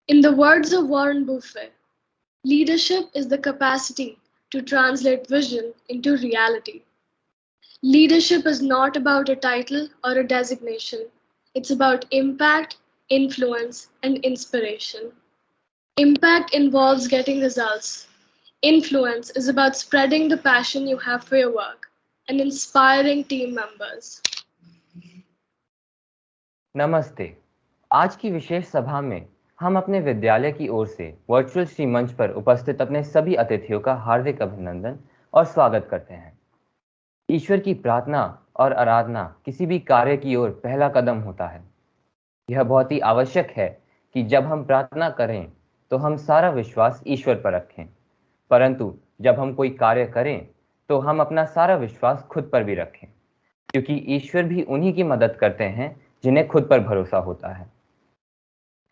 In the words of Warren Buffett, leadership is the capacity to translate vision into reality. Leadership is not about a title or a designation. It's about impact, influence, and inspiration. Impact involves getting results. Influence is about spreading the passion you have for your work and inspiring team members. नमस्ते। आज की विशेष सभा में हम अपने विद्यालय की ओर से वर्चुअल श्री मंच पर उपस्थित अपने सभी अतिथियों का हार्दिक अभिनंदन और स्वागत करते हैं। ईश्वर की प्रार्थना और आराधना किसी भी कार्य की ओर पहला कदम होता है। यह बहुत ही आवश्यक है कि जब हम प्रार्थना करें तो हम सारा विश्वास ईश्वर पर रखें, परंतु जब हम कोई कार्य करें तो हम अपना सारा विश्वास खुद पर भी रखें, क्योंकि ईश्वर भी उन्हीं की मदद करते हैं जिन्हें खुद पर भरोसा होता है।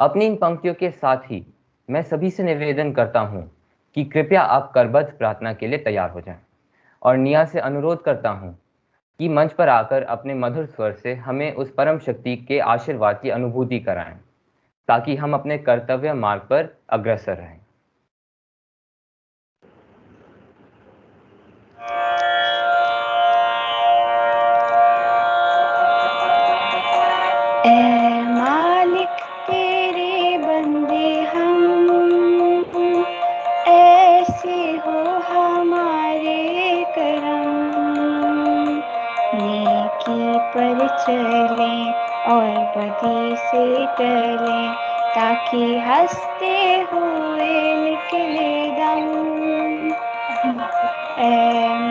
अपनी इन पंक्तियों के साथ ही मैं सभी से निवेदन करता हूं कि कृपया आप करबद्ध प्रार्थना के लिए तैयार हो जाएं, और निया से अनुरोध करता हूं कि मंच पर आकर अपने मधुर स्वर से हमें उस परम शक्ति के आशीर्वाद की अनुभूति कराएं, ताकि हम अपने कर्तव्य मार्ग पर अग्रसर रहें। ऐ मालिक तेरे बंदे हम, ऐसे हो हमारे करम, नेकी पर चले और बदी से टले, ताकि हंसते हुए निकले दम। ऐ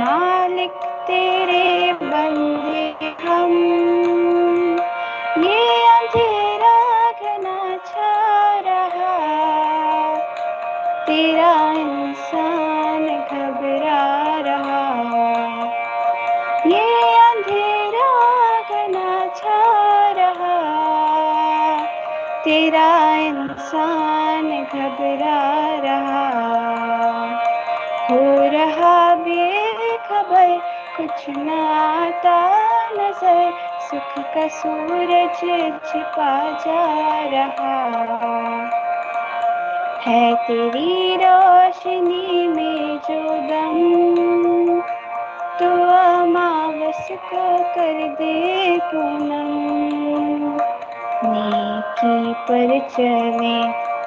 मालिक तेरे बंदे हम, ये अंधेरा घना छा रहा, तेरा इंसान घबरा रहा। ये अंधेरा घना छा रहा, तेरा इंसान घबरा रहा। हो रहा बेखबर, कुछ न आता नजर, सुख का सूरज छिपा जा रहा है। तेरी रोशनी में जो दम, तो अमावस को कर दे पूनम। नेकी पर चले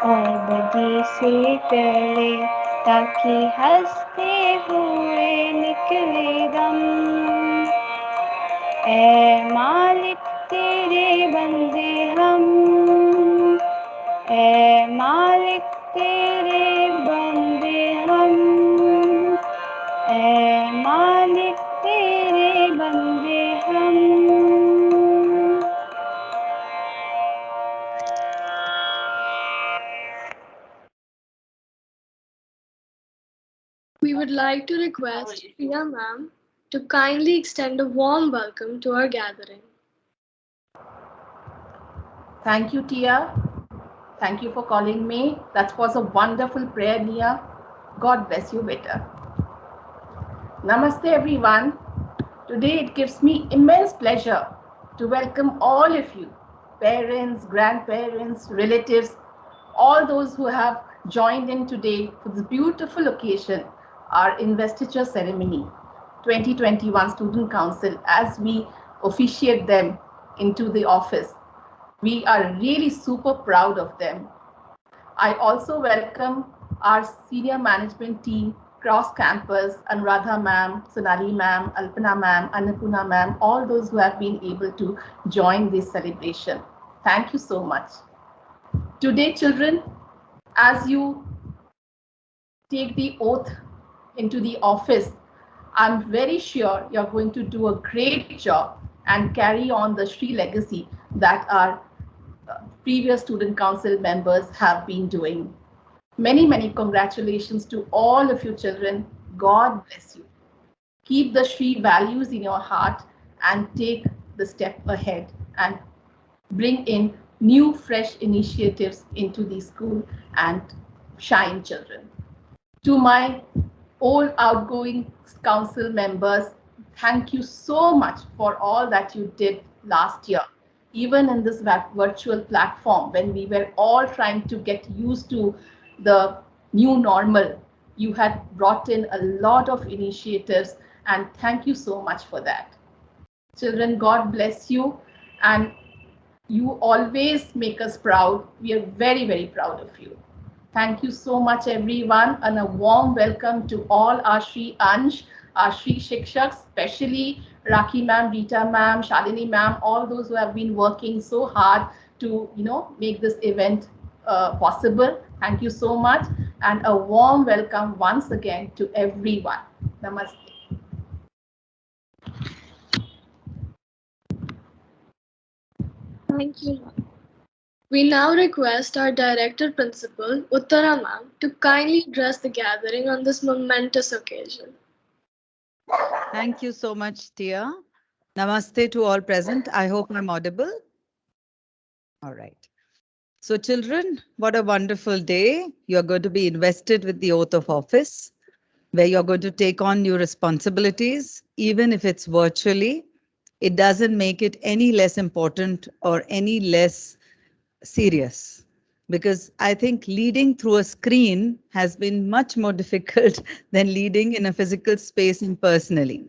और बदी से टले, ताकि हंसते हुए निकले दम। ऐ मालिक तेरे बंदे हम, ऐ मालिक तेरे बंदे हम, ऐ मालिक तेरे बंदे हम। We would like to request Priya ma'am to kindly extend a warm welcome to our gathering. Thank you, Tia. Thank you for calling me. That was a wonderful prayer, Nia. God bless you better. Namaste, everyone. Today it gives me immense pleasure to welcome all of you, parents, grandparents, relatives, all those who have joined in today for this beautiful occasion, our investiture ceremony, 2021 Student Council, as we officiate them into the office. We are really super proud of them. I also welcome our senior management team, cross campus, Anuradha ma'am, Sonali ma'am, Alpana ma'am, Annapurna ma'am, all those who have been able to join this celebration. Thank you so much. Today, children, as you take the oath into the office, I'm very sure you're going to do a great job and carry on the Shri legacy that our previous student council members have been doing. Many, many congratulations to all of you children. God bless you. Keep the Shri values in your heart and take the step ahead and bring in new, fresh initiatives into the school and shine, children. To my old outgoing council members, thank you so much for all that you did last year. even in this virtual platform, when we were all trying to get used to the new normal, you had brought in a lot of initiatives, and thank you so much for that. Children, God bless you, and you always make us proud. We are very, very proud of you. Thank you so much, everyone, and a warm welcome to all our Shri Ansh, our Shri Shikshaks, especially Rakhi ma'am, Rita ma'am, Shalini ma'am, all those who have been working so hard to, make this event possible. Thank you so much, and a warm welcome once again to everyone. Namaste. Thank you, ma'am. We now request our Director Principal, Uttara ma'am, to kindly address the gathering on this momentous occasion. Thank you so much, Tia. Namaste to all present. I hope I'm audible. All right. So, children, what a wonderful day. You're going to be invested with the oath of office, where you're going to take on new responsibilities, even if it's virtually. It doesn't make it any less important or any less serious, because I think leading through a screen has been much more difficult than leading in a physical space impersonally.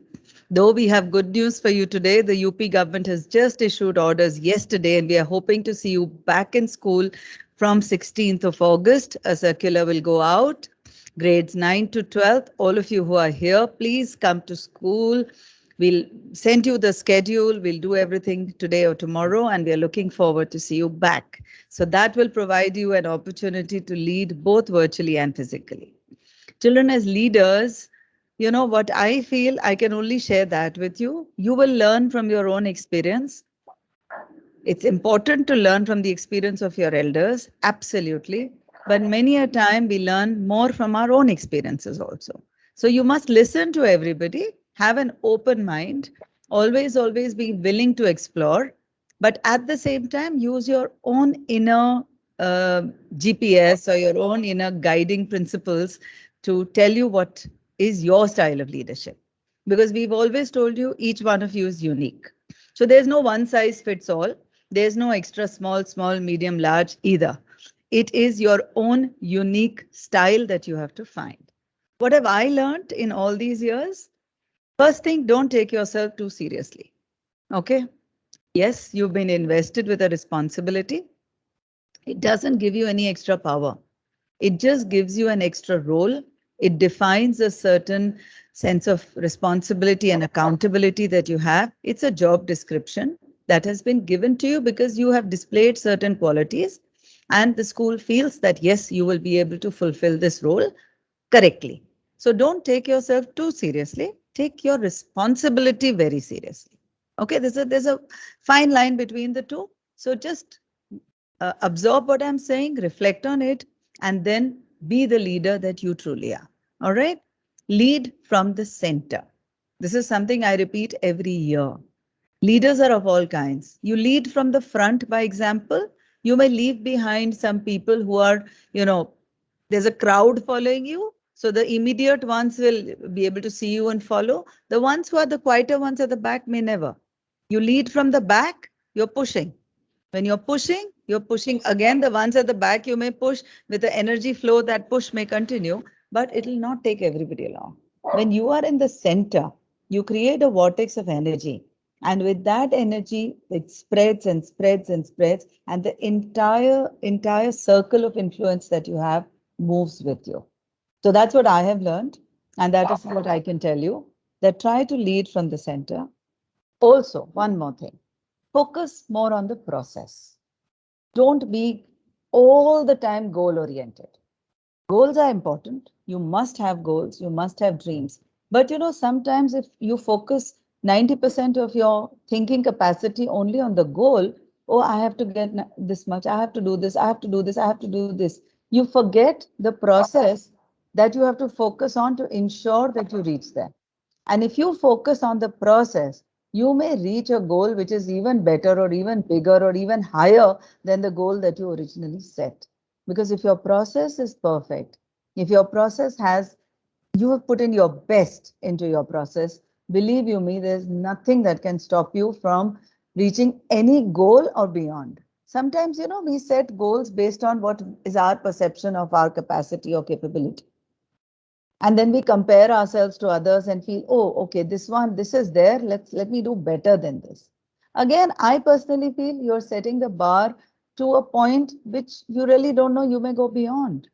Though we have good news for you today, the UP government has just issued orders yesterday, and we are hoping to see you back in school from 16th of August. A circular will go out. Grades 9 to 12, all of you who are here, please come to school. We'll send you the schedule. We'll do everything today or tomorrow, and we are looking forward to see you back. So that will provide you an opportunity to lead both virtually and physically. Children, as leaders, you know what I feel, I can only share that with you. You will learn from your own experience. It's important to learn from the experience of your elders, absolutely. But many a time we learn more from our own experiences also. So you must listen to everybody, have an open mind, always be willing to explore, but at the same time use your own inner uh, GPS or your own inner guiding principles to tell you what is your style of leadership. Because we've always told you each one of you is unique. So there's no one size fits all. There's no extra small, medium, large either. It is your own unique style that you have to find. What have I learned in all these years? First thing, don't take yourself too seriously. Okay? Yes, you've been invested with a responsibility. It doesn't give you any extra power. It just gives you an extra role. It defines a certain sense of responsibility and accountability that you have. It's a job description that has been given to you because you have displayed certain qualities, and the school feels that, yes, you will be able to fulfill this role correctly. So don't take yourself too seriously. Take your responsibility very seriously. Okay, there's a fine line between the two. So just absorb what I'm saying, reflect on it, and then be the leader that you truly are. All right? Lead from the center. This is something I repeat every year. Leaders are of all kinds. You lead from the front by example. You may leave behind some people who are, there's a crowd following you. So the immediate ones will be able to see you and follow. The ones who are the quieter ones at the back may never. You lead from the back, you're pushing. When you're pushing again. The ones at the back, you may push with the energy flow. That push may continue, but it will not take everybody along. When you are in the center, you create a vortex of energy. And with that energy, it spreads and spreads and spreads. And the entire circle of influence that you have moves with you. So that's what I have learned. And that is what I can tell you, that try to lead from the center. Also, one more thing. Focus more on the process. Don't be all the time goal oriented. Goals are important. You must have goals. You must have dreams. But sometimes if you focus 90% of your thinking capacity only on the goal, oh, I have to get this much, I have to do this, I have to do this, I have to do this. You forget the process that you have to focus on to ensure that you reach there. And if you focus on the process, you may reach a goal which is even better or even bigger or even higher than the goal that you originally set. Because if your process is perfect, if your process you have put in your best into your process, believe you me, there's nothing that can stop you from reaching any goal or beyond. Sometimes, we set goals based on what is our perception of our capacity or capability. And then we compare ourselves to others and feel, oh, okay, this is there. Let me do better than this. Again, I personally feel you're setting the bar to a point which you really don't know you may go beyond.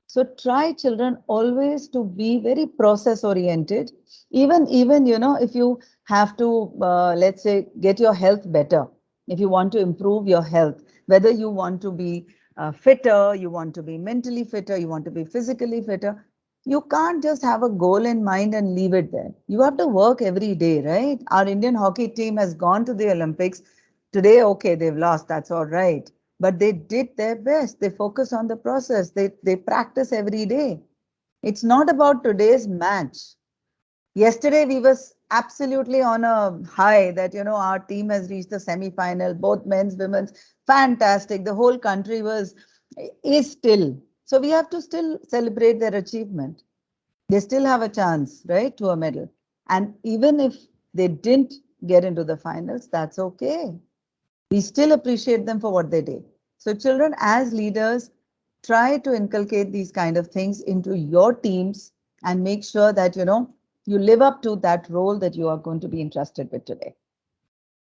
So try, children, always to be very process oriented. Even if you have to, let's say, get your health better, if you want to improve your health, whether you want to be fitter, you want to be mentally fitter, you want to be physically fitter, you can't just have a goal in mind and leave it there. You have to work every day, right? Our Indian hockey team has gone to the Olympics. Today, okay, they've lost, that's all right. But they did their best. They focus on the process. They practice every day. It's not about today's match. Yesterday, we was absolutely on a high that, our team has reached the semi-final, both men's, women's, fantastic. The whole country is still. So we have to still celebrate their achievement. They still have a chance, right, to a medal. And even if they didn't get into the finals, that's okay. We still appreciate them for what they did. So children, as leaders, try to inculcate these kind of things into your teams and make sure that, you live up to that role that you are going to be entrusted with today.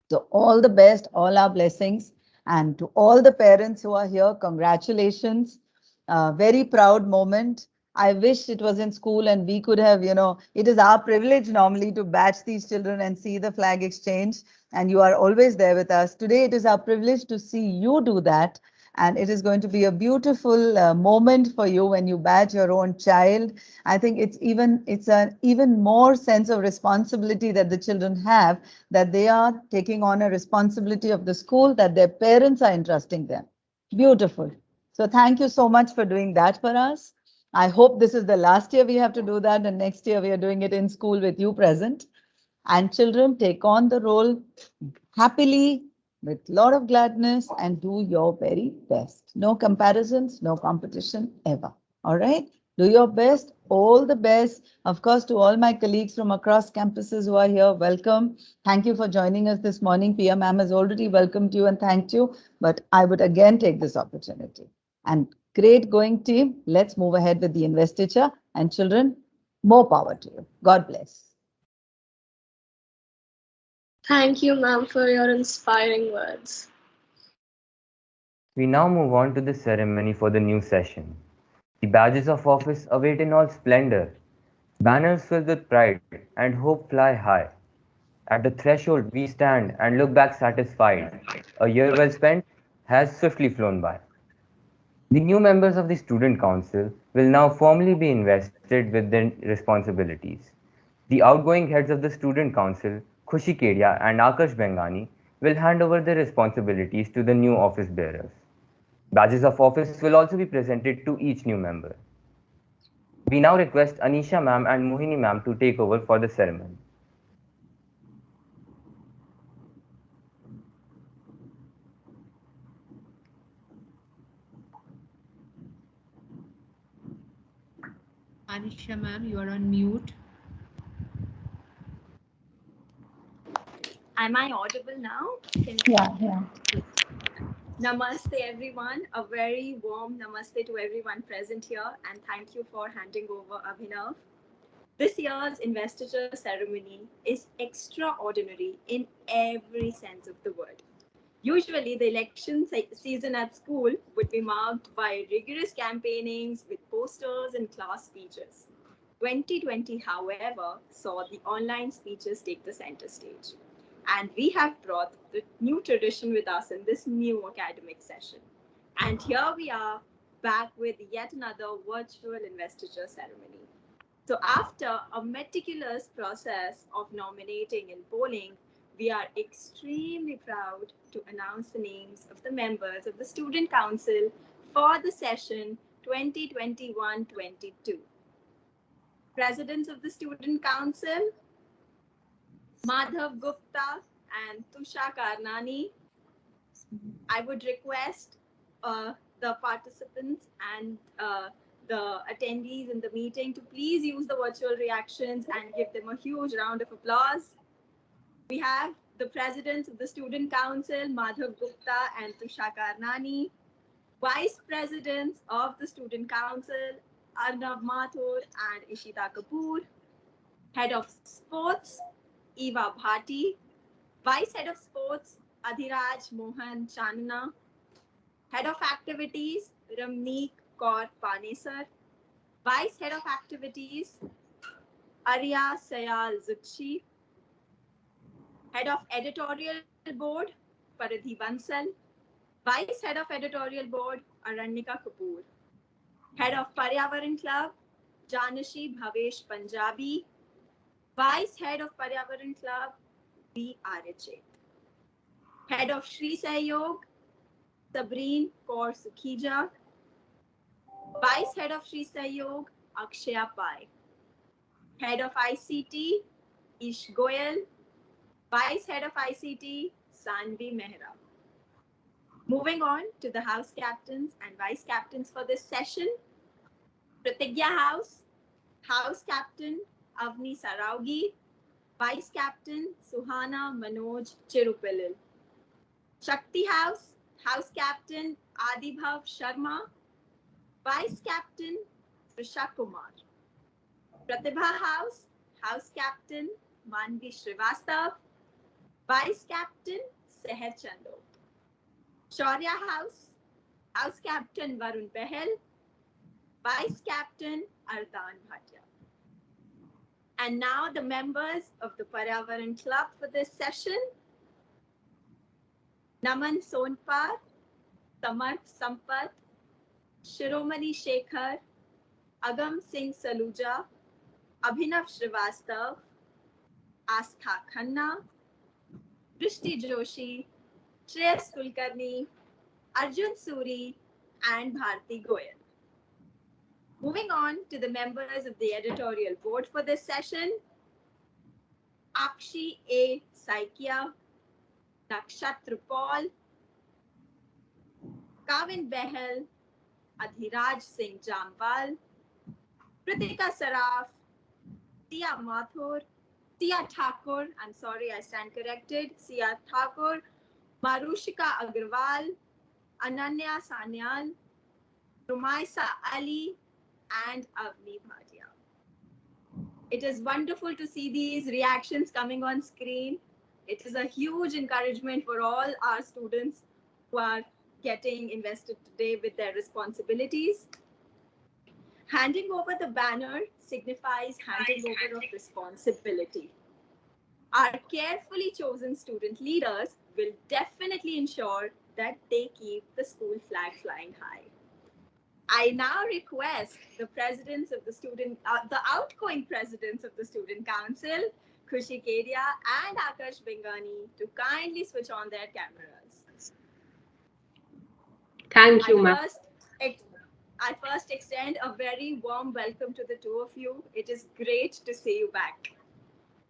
So all the best, all our blessings. And to all the parents who are here, congratulations. Very proud moment. I wish it was in school and we could have, it is our privilege normally to batch these children and see the flag exchange. And you are always there with us. Today, it is our privilege to see you do that. And it is going to be a beautiful moment for you when you badge your own child. I think it's an even more sense of responsibility that the children have, that they are taking on a responsibility of the school that their parents are entrusting them. Beautiful. So thank you so much for doing that for us. I hope this is the last year we have to do that, and next year we are doing it in school with you present. And children, take on the role happily, with a lot of gladness, and do your very best. No comparisons, no competition ever. All right? Do your best, all the best. Of course, to all my colleagues from across campuses who are here, welcome. Thank you for joining us this morning. Pia ma'am has already welcomed you and thanked you, but I would again take this opportunity. And great going, team. Let's move ahead with the investiture. And children, more power to you. God bless. Thank you, ma'am, for your inspiring words. We now move on to the ceremony for the new session. The badges of office await in all splendor. Banners filled with pride and hope fly high. At the threshold, we stand and look back satisfied. A year well spent has swiftly flown by. The new members of the Student Council will now formally be invested with their responsibilities. The outgoing heads of the Student Council, Khushi Kedia and Akash Bengani, will hand over their responsibilities to the new office bearers. Badges of office will also be presented to each new member. We now request Anisha ma'am and Mohini ma'am to take over for the ceremony. Anisha ma'am, you are on mute. Am I audible now? Yeah. Namaste, everyone. A very warm namaste to everyone present here, and thank you for handing over Abhinav. This year's investiture ceremony is extraordinary in every sense of the word. Usually, the election season at school would be marked by rigorous campaignings with posters and class speeches. 2020, however, saw the online speeches take the center stage. And we have brought the new tradition with us in this new academic session. And here we are back with yet another virtual investiture ceremony. So, after a meticulous process of nominating and polling, we are extremely proud to announce the names of the members of the Student Council for the session 2021-22. Presidents of the Student Council, Madhav Gupta and Tusha Karnani. I would request the participants and the attendees in the meeting to please use the virtual reactions and give them a huge round of applause. We have the the presidents of the Student Council, Madhav Gupta and Tusha Karnani, vice presidents of the Student Council, Arnav Mathur and Ishita Kapoor, head of sports, Eva Bhati, vice head of sports, Adhiraj Mohan Channa, head of activities, Ramneek Kaur Panesar, vice head of activities, Arya Sayal Zutshi, head of editorial board, Paradhi Bansal, vice head of editorial board, Aranyika Kapoor, head of Paryavaran Club, Janashi Bhavesh Punjabi, vice head of Paryavaran Club, B. RHA, head of Shri Sahyog, Sabreen Kaur Sukhija, vice head of Shri Sahyog, Akshaya Pai, head of ICT, Ish Goyal, vice head of ICT, Sanvi Mehra. Moving on to the house captains and vice captains for this session. Pratigya House, house captain Avni Saraugi, vice captain Suhana Manoj Chirupillil. Shakti House, house captain Adibhav Sharma, vice captain Trisha Kumar. Pratibha House, house captain Manvi Srivastav, vice captain Seher Chando. Shaurya House, house captain Varun Behel, vice captain Ardhan Bhatia. And now the members of the Paryavaran Club for this session. Naman Sonpar, Samarth Sampath, Shiromani Shekhar, Agam Singh Saluja, Abhinav Srivastav, Astha Khanna, Drishti Joshi, Shreyas Kulkarni, Arjun Suri, and Bharti Goyal. Moving on to the members of the editorial board for this session. Akshi A. Saikia, Nakshatra Paul, Kavin Behel, Adhiraj Singh Jamwal, Pritika Saraf, Tia Mathur, Tia Thakur, I'm sorry, I stand corrected, Sia Thakur, Marushika Agarwal, Ananya Sanyal, Rumaisa Ali, and Avni Bhatia. It is wonderful to see these reactions coming on screen. It is a huge encouragement for all our students who are getting invested today with their responsibilities. Handing over the banner signifies handing over of responsibility. Our carefully chosen student leaders will definitely ensure that they keep the school flag flying high. I now request the presidents of the outgoing presidents of the Student Council, Khushi Kedia and Akash Bingani, to kindly switch on their cameras. Thank you, ma'am. I first extend a very warm welcome to the two of you. It is great to see you back.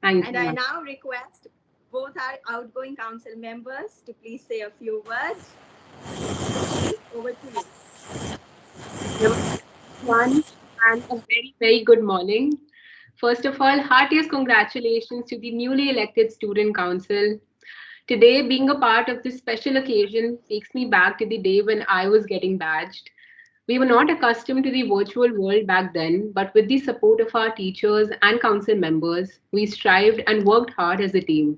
Thank and you. I now request both our outgoing council members to please say a few words. Over to you. One and a very, very good morning. First of all, heartiest congratulations to the newly elected Student Council. Today, being a part of this special occasion takes me back to the day when I was getting badged. We were not accustomed to the virtual world back then, but with the support of our teachers and council members, we strived and worked hard as a team.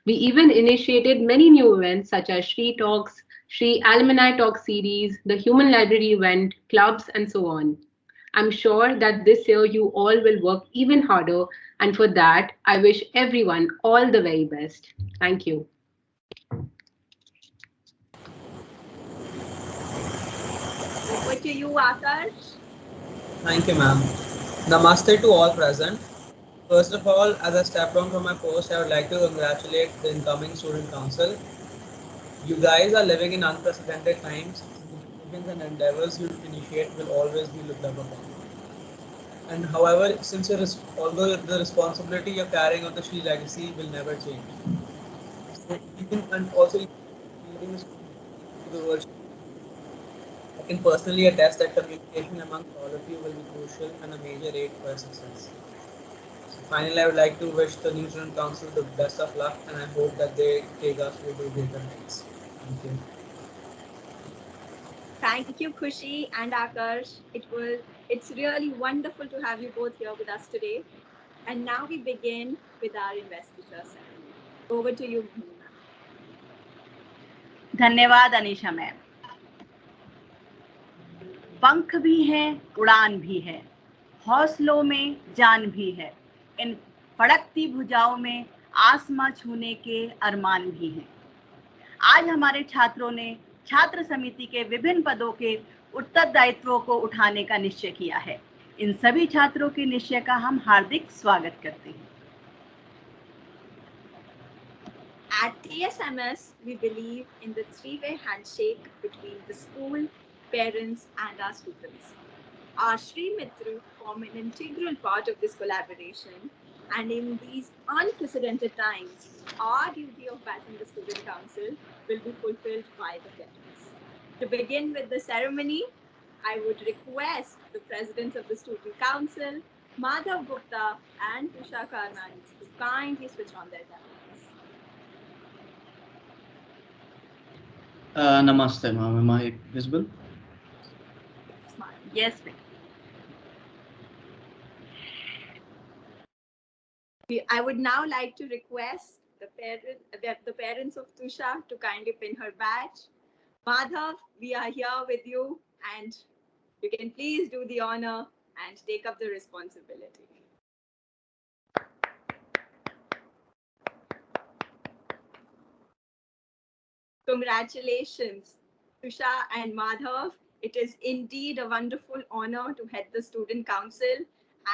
We even initiated many new events such as Shri Talks, Shri Alumni Talk series, the Human Library event, clubs, and so on. I'm sure that this year you all will work even harder, and for that, I wish everyone all the very best. Thank you. Over to you, Akash. Thank you, ma'am. Namaste to all present. First of all, as I step down from my post, I would like to congratulate the incoming Student Council. You guys are living in unprecedented times. The decisions and endeavors you initiate will always be looked up upon. And however, although the responsibility you're carrying on the Shri legacy will never change. So even and also leading the world, I can personally attest that communication among all of you will be crucial and a major aid for success. Finally, I would like to wish the new student council the best of luck, and I hope that they take us to do greater heights. Thank you. Thank you, Khushi and Akash. It's really wonderful to have you both here with us today. And now we begin with our investiture ceremony. Over to you, Mohina. धन्यवाद Anisha ma'am. पंख भी हैं, उड़ान भी है, हौसलों में जान भी है, इन फड़कती भुजाओं में आसमां छूने के अरमान भी हैं। आज हमारे छात्रों ने छात्र समिति के विभिन्न पदों के उत्तरदायित्वों को उठाने का निश्चय किया है। इन सभी छात्रों के निश्चय का हम हार्दिक स्वागत करते हैं। At TSMS, we believe in the three-way handshake between the school, parents, and our students. Our Shri Mitra form an integral part of this collaboration, and in these unprecedented times, our duty of backing the Student Council will be fulfilled by the parents. To begin with the ceremony, I would request the presidents of the Student Council, Madhav Gupta and Tusha Karnani, to kindly switch on their cameras. Namaste, ma'am. Am I visible? Yes, ma'am. I would now like to request the parents of Tusha to kindly pin her badge. Madhav, we are here with you, and you can please do the honor and take up the responsibility. Congratulations, Tusha and Madhav. It is indeed a wonderful honor to head the Student Council,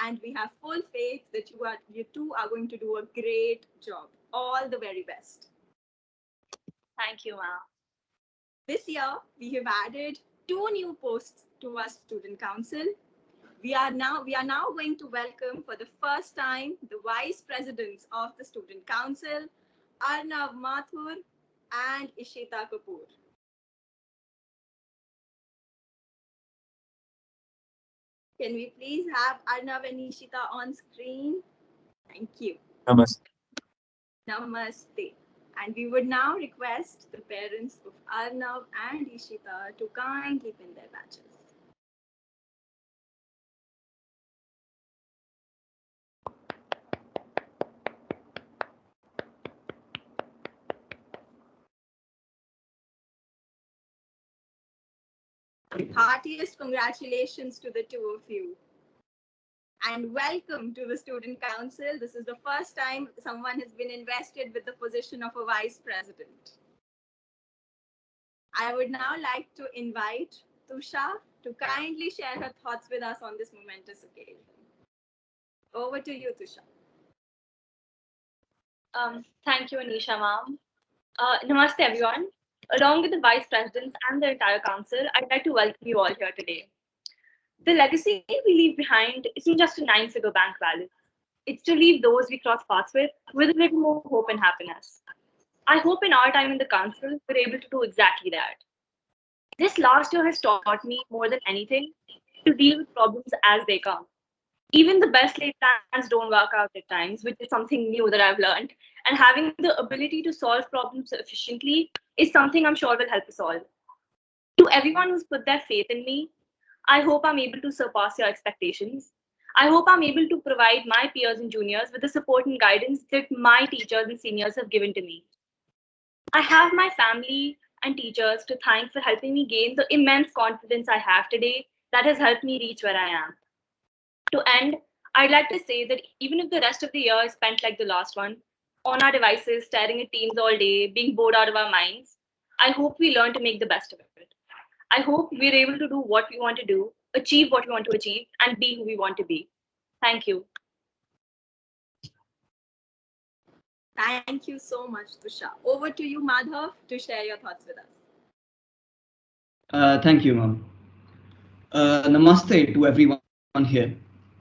and we have full faith that you two are going to do a great job. All the very best. Thank you, ma'am. This year, we have added 2 new posts to our Student Council. We are now going to welcome for the first time the Vice Presidents of the Student Council, Arnav Mathur and Ishita Kapoor. Can we please have Arnav and Ishita on screen? Thank you. Namaste. Namaste. And we would now request the parents of Arnav and Ishita to kindly pin their badges. Heartiest congratulations to the two of you. And welcome to the Student Council. This is the first time someone has been invested with the position of a vice president. I would now like to invite Tusha to kindly share her thoughts with us on this momentous occasion. Over to you, Tusha. Thank you, Anisha ma'am. Namaste, everyone. Along with the vice presidents and the entire council, I'd like to welcome you all here today. The legacy we leave behind isn't just a 9-figure bank balance. It's to leave those we cross paths with a little more hope and happiness. I hope in our time in the council, we're able to do exactly that. This last year has taught me more than anything to deal with problems as they come. Even the best laid plans don't work out at times, which is something new that I've learned. And having the ability to solve problems efficiently is something I'm sure will help us all. To everyone who's put their faith in me, I hope I'm able to surpass your expectations. I hope I'm able to provide my peers and juniors with the support and guidance that my teachers and seniors have given to me. I have my family and teachers to thank for helping me gain the immense confidence I have today that has helped me reach where I am. To end, I'd like to say that even if the rest of the year is spent like the last one, on our devices, staring at Teams all day, being bored out of our minds, I hope we learn to make the best of it. I hope we're able to do what we want to do, achieve what we want to achieve, and be who we want to be. Thank you. Thank you so much, Tusha. Over to you, Madhav, to share your thoughts with us. Thank you, ma'am. Namaste to everyone here.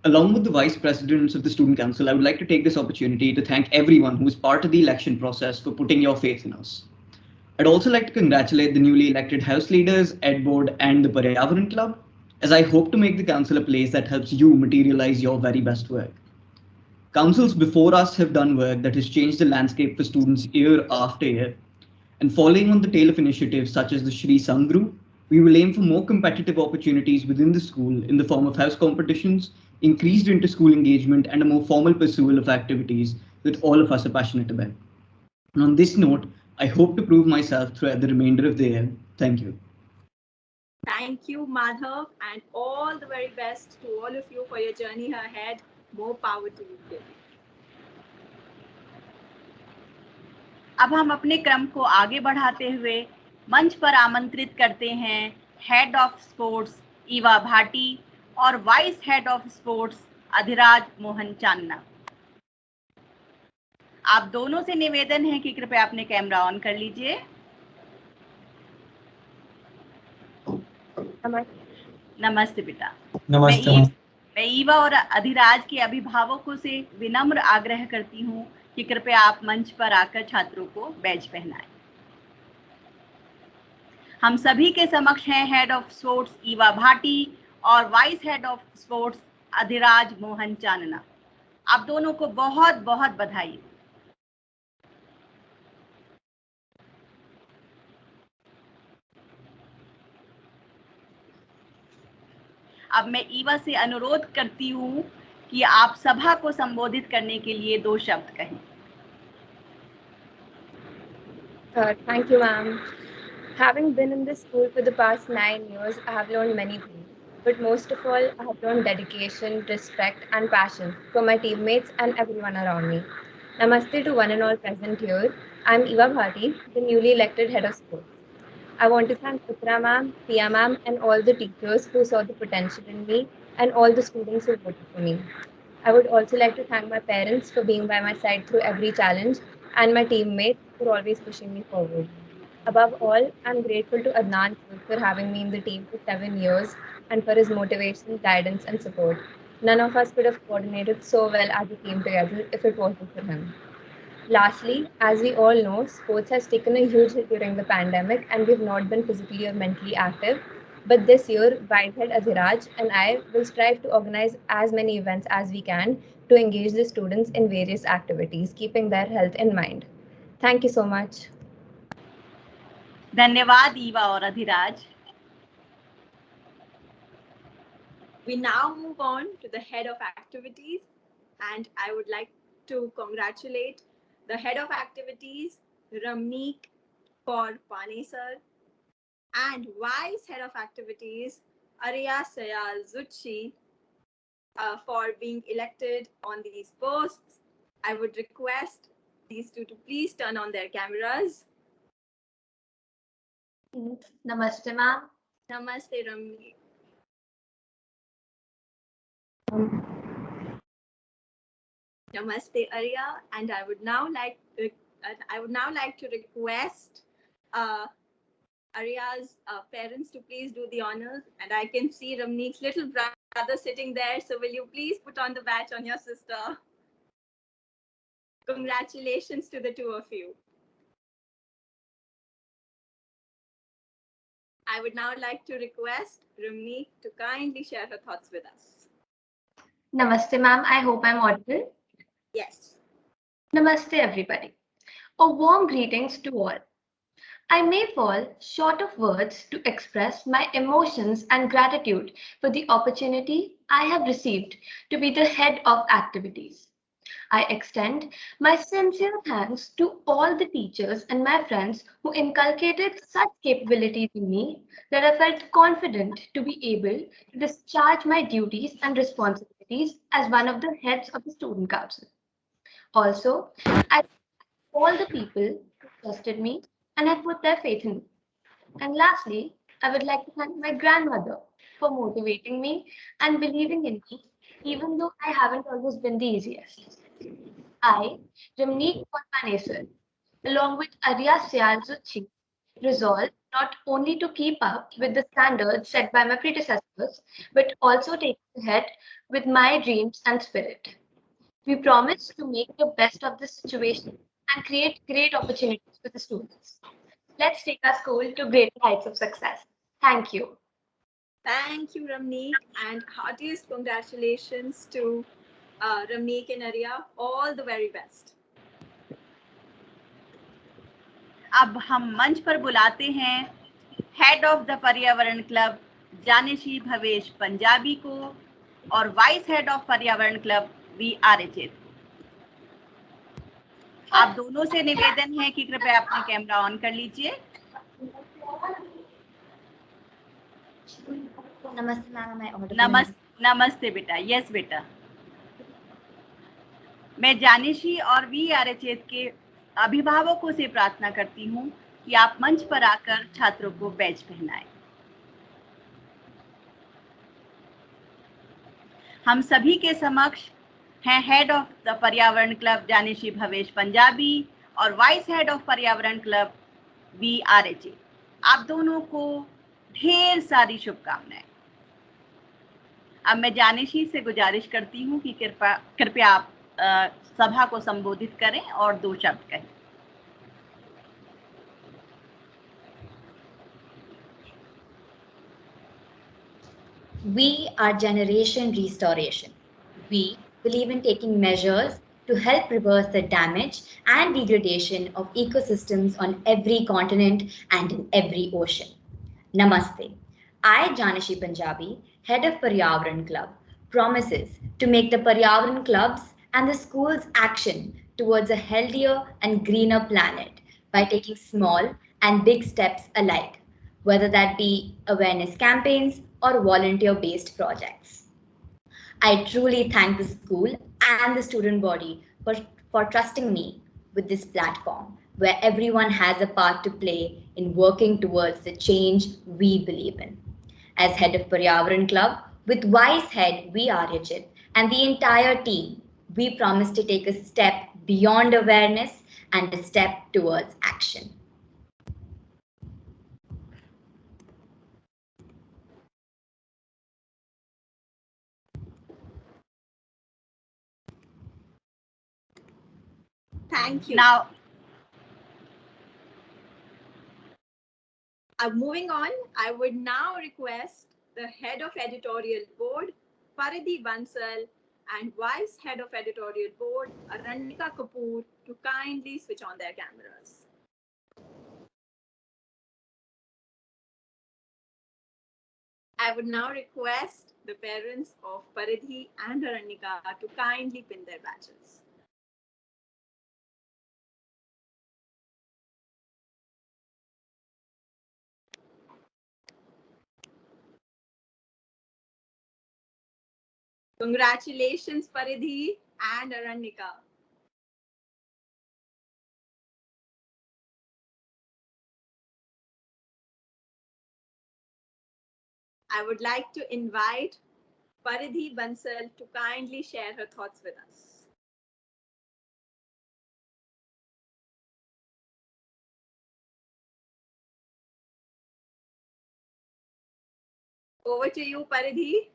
Along with the vice presidents of the Student Council, I would like to take this opportunity to thank everyone who was part of the election process for putting your faith in us. I'd also like to congratulate the newly elected House leaders, Ed Board, and the Paryavaran Club, as I hope to make the council a place that helps you materialize your very best work. Councils before us have done work that has changed the landscape for students year after year. And following on the tail of initiatives such as the Shri Sangh, we will aim for more competitive opportunities within the school in the form of house competitions, increased inter-school engagement, and a more formal pursuit of activities that all of us are passionate about. And on this note, I hope to prove myself throughout the remainder of the year. Thank you. Thank you, Madhav, and all the very best to all of you for your journey ahead. More power to you. अब हम अपने क्रम को आगे बढ़ाते हुए मंच पर आमंत्रित करते हैं head of sports Eva Bhati और vice head of sports Adhiraj Mohan Chandna. आप दोनों से निवेदन है कि कृपया अपने कैमरा ऑन कर लीजिए। नमस्ते बेटा। नमस्ते। मैं ईवा और अधिराज के अभिभावकों से विनम्र आग्रह करती हूँ कि कृपया आप मंच पर आकर छात्रों को बैज पहनाएं। हम सभी के समक्ष हैं head of sports Eva Bhati और vice head of sports Adhiraj Mohan Chandna. आप दोनों को बहुत बहुत बधाई। अब मैं ईवा से अनुरोध करती हूँ कि आप सभा को संबोधित करने के लिए 2 शब्द कहें। Thank you, ma'am. Having been in this school for the past 9 years, I have learned many things. But most of all, I have learned dedication, respect, and passion from my teammates and everyone around me. Namaste to one and all present here. I'm Eva Bhati, the newly elected head of sports. I want to thank Putra ma'am, Pia ma'am, and all the teachers who saw the potential in me and all the students who voted for me. I would also like to thank my parents for being by my side through every challenge and my teammates for always pushing me forward. Above all, I'm grateful to Adnan for having me in the team for 7 years and for his motivation, guidance, and support. None of us could have coordinated so well as a team together if it wasn't for him. Lastly, as we all know, sports has taken a huge hit during the pandemic and we've not been physically or mentally active. But this year, Vicehead Aziraj and I will strive to organize as many events as we can to engage the students in various activities, keeping their health in mind. Thank you so much. धन्यवाद ईवा और Adhiraj. We now move on to the head of activities, and I would like to congratulate the head of activities, Ramneek Kaur Panesar, and vice head of activities, Arya Sayal Zuchi, for being elected on these posts. I would request these two to please turn on their cameras. Namaste, ma'am. Namaste, Ramneek. Namaste, Arya, and I would now like to request Arya's parents to please do the honors. And I can see Ramneek's little brother sitting there. So will you please put on the badge on your sister? Congratulations to the two of you. I would now like to request Ramneek to kindly share her thoughts with us. Namaste, ma'am. I hope I'm audible. Yes. Namaste, everybody. A warm greetings to all. I may fall short of words to express my emotions and gratitude for the opportunity I have received to be the head of activities. I extend my sincere thanks to all the teachers and my friends who inculcated such capabilities in me that I felt confident to be able to discharge my duties and responsibilities as one of the heads of the student council. Also, I thank all the people who trusted me and have put their faith in me. And lastly, I would like to thank my grandmother for motivating me and believing in me, even though I haven't always been the easiest. I, Ramneek Panesar, along with Arya Syalzuchi, resolved not only to keep up with the standards set by my predecessors, but also take ahead with my dreams and spirit. We promise to make the best of this situation and create great opportunities for the students. Let's take our school to greater heights of success. Thank you. Thank you, Ramneek, and heartiest congratulations to Ramneek and Arya, all the very best. अब हम मंच पर बुलाते हैं head of the पर्यावरण club जानिशी Bhavesh Punjabi को और vice head of पर्यावरण क्लब वी आर्यचित। आप दोनों से निवेदन है कि कृपया अपने कैमरा ऑन कर लीजिए। नमस्ते मैम, नमस्ते बेटा। यस बेटा। मैं जानिशी और वी आर्यचित के अभिभावकों से प्रार्थना करती हूँ कि आप मंच पर आकर छात्रों को बैज पहनाएं। हम सभी के समक्ष हैं हेड ऑफ द पर्यावरण क्लब जानिशी भवेश पंजाबी और वाइस हेड ऑफ पर्यावरण क्लब वी आर्यचित। आप दोनों को ढेर सारी शुभकामनाएं। अब मैं जानिशी से गुजारिश करती हूँ कि कृपया आप सभा को संबोधित करें और 2 शब्द कहें। We are Generation Restoration. We believe in taking measures to help reverse the damage and degradation of ecosystems on every continent and in every ocean. Namaste. I, Janishi Punjabi, head of Paryavaran Club, promises to make the Paryavaran clubs and the school's action towards a healthier and greener planet by taking small and big steps alike, whether that be awareness campaigns or volunteer-based projects. I truly thank the school and the student body for trusting me with this platform, where everyone has a part to play in working towards the change we believe in. As head of Paryavaran Club, with wise head V. Aryachit and the entire team, we promise to take a step beyond awareness and a step towards action. Thank you. Now, moving on, I would now request the head of editorial board, Paridhi Bansal, and vice head of editorial board, Aranyika Kapoor, to kindly switch on their cameras. I would now request the parents of Paridhi and Aranyika to kindly pin their badges. Congratulations, Paridhi and Aranyika. I would like to invite Paridhi Bansal to kindly share her thoughts with us. Over to you, Paridhi.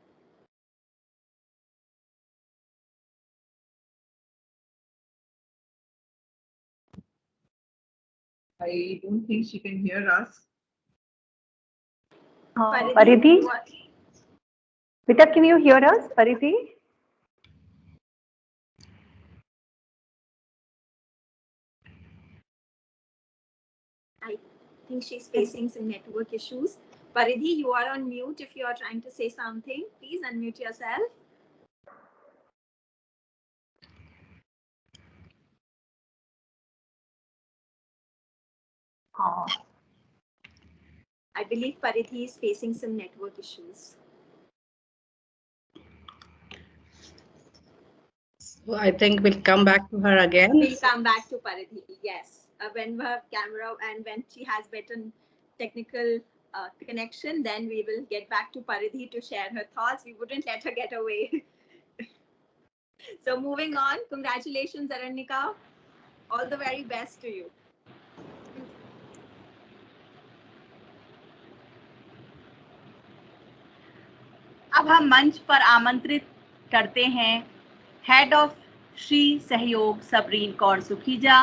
I don't think she can hear us. Paridhi? Beta, can you hear us, Paridhi? I think she's facing some network issues. Paridhi, you are on mute. If you are trying to say something, please unmute yourself. I believe Paridhi is facing some network issues. So I think we'll come back to her again. We'll come back to Paridhi, yes. When her camera and when she has better technical connection, then we will get back to Paridhi to share her thoughts. We wouldn't let her get away. So moving on, congratulations, Aranyika. All the very best to you. अब हम मंच पर आमंत्रित करते हैं head of Shri सहयोग सबरीन कौर सुखीजा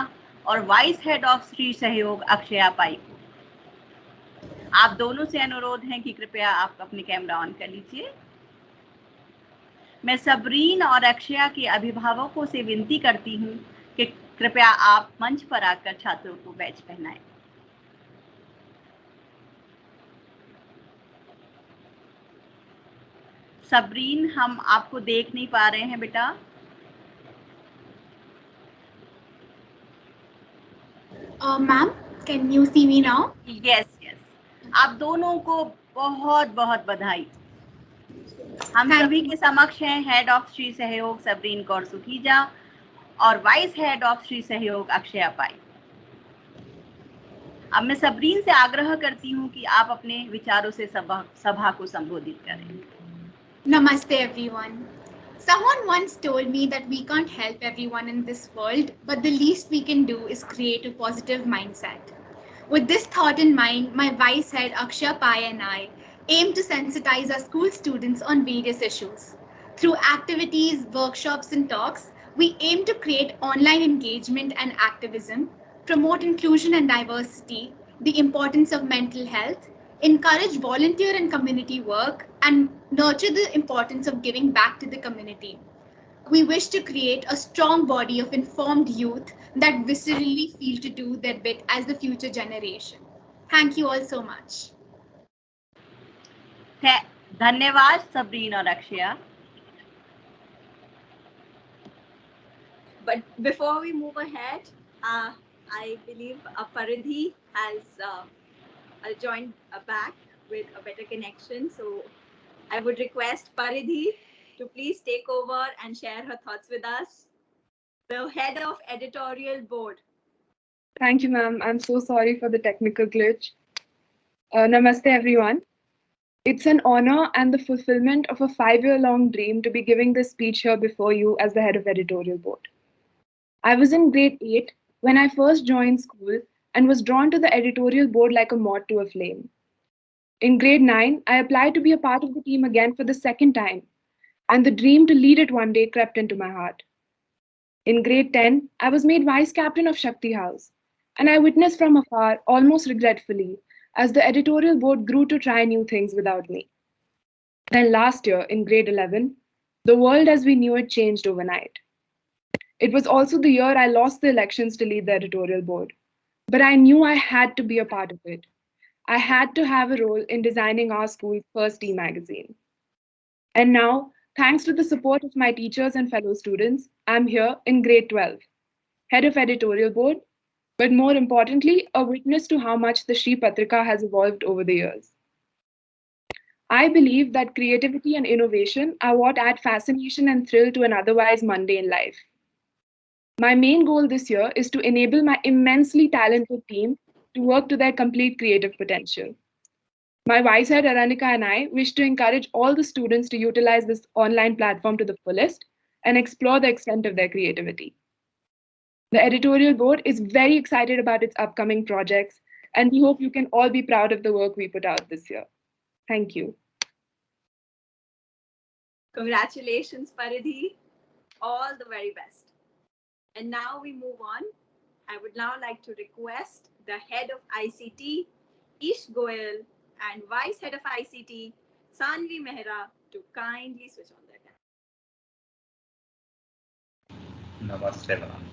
और vice head of Shri सहयोग अक्षया पाई को। आप दोनों से अनुरोध है कि कृपया आप अपने कैमरा ऑन कर लीजिए। मैं सबरीन और अक्षया के अभिभावकों से विनती करती हूँ कि कृपया आप मंच पर आकर छात्रों को बैच पहनाएं। सबरीन, हम आपको देख नहीं पा रहे हैं बेटा। Ma'am, can you see me now? Yes yes, आप दोनों को बहुत बहुत बधाई। हम सभी के समक्ष हैं हेड ऑफ श्री सहयोग सबरीन कौर सुखीजा और वाइस हेड ऑफ श्री सहयोग अक्षया पाई। अब मैं सबरीन से आग्रह करती हूँ कि आप अपने विचारों से सभा को संबोधित करें। Namaste everyone. Someone once told me that we can't help everyone in this world, but the least we can do is create a positive mindset. With this thought in mind, my vice head Akshaya Pai and I aim to sensitize our school students on various issues. Through activities, workshops and talks, we aim to create online engagement and activism, promote inclusion and diversity, the importance of mental health, encourage volunteer and community work, and nurture the importance of giving back to the community. We wish to create a strong body of informed youth that viscerally feel to do their bit as the future generation. Thank you all so much. धन्यवाद सबरीन और अक्षया। But before we move ahead, I believe Paridhi has joined back with a better connection. So I would request Paridhi to please take over and share her thoughts with us. The head of editorial board. Thank you, ma'am. I'm so sorry for the technical glitch. Namaste, everyone. It's an honor and the fulfillment of a 5-year-long dream to be giving this speech here before you as the head of editorial board. I was in grade 8 when I first joined school and was drawn to the editorial board like a moth to a flame. In grade 9, I applied to be a part of the team again for the second time, and the dream to lead it one day crept into my heart. In grade 10, I was made vice captain of Shakti House, and I witnessed from afar, almost regretfully, as the editorial board grew to try new things without me. Then last year, in grade 11, the world as we knew it changed overnight. It was also the year I lost the elections to lead the editorial board, but I knew I had to be a part of it. I had to have a role in designing our school's first e-magazine. And now, thanks to the support of my teachers and fellow students, I'm here in grade 12, head of editorial board, but more importantly, a witness to how much the Shri Patrika has evolved over the years. I believe that creativity and innovation are what add fascination and thrill to an otherwise mundane life. My main goal this year is to enable my immensely talented team to work to their complete creative potential. My vice head Aranika and I wish to encourage all the students to utilize this online platform to the fullest and explore the extent of their creativity. The editorial board is very excited about its upcoming projects, and we hope you can all be proud of the work we put out this year. Thank you. Congratulations, Paridhi. All the very best. And now we move on. I would now like to request the head of ICT, Ish Goyal, and vice head of ICT, Sanvi Mehra, to kindly switch on their camera. Namaste, ma'am.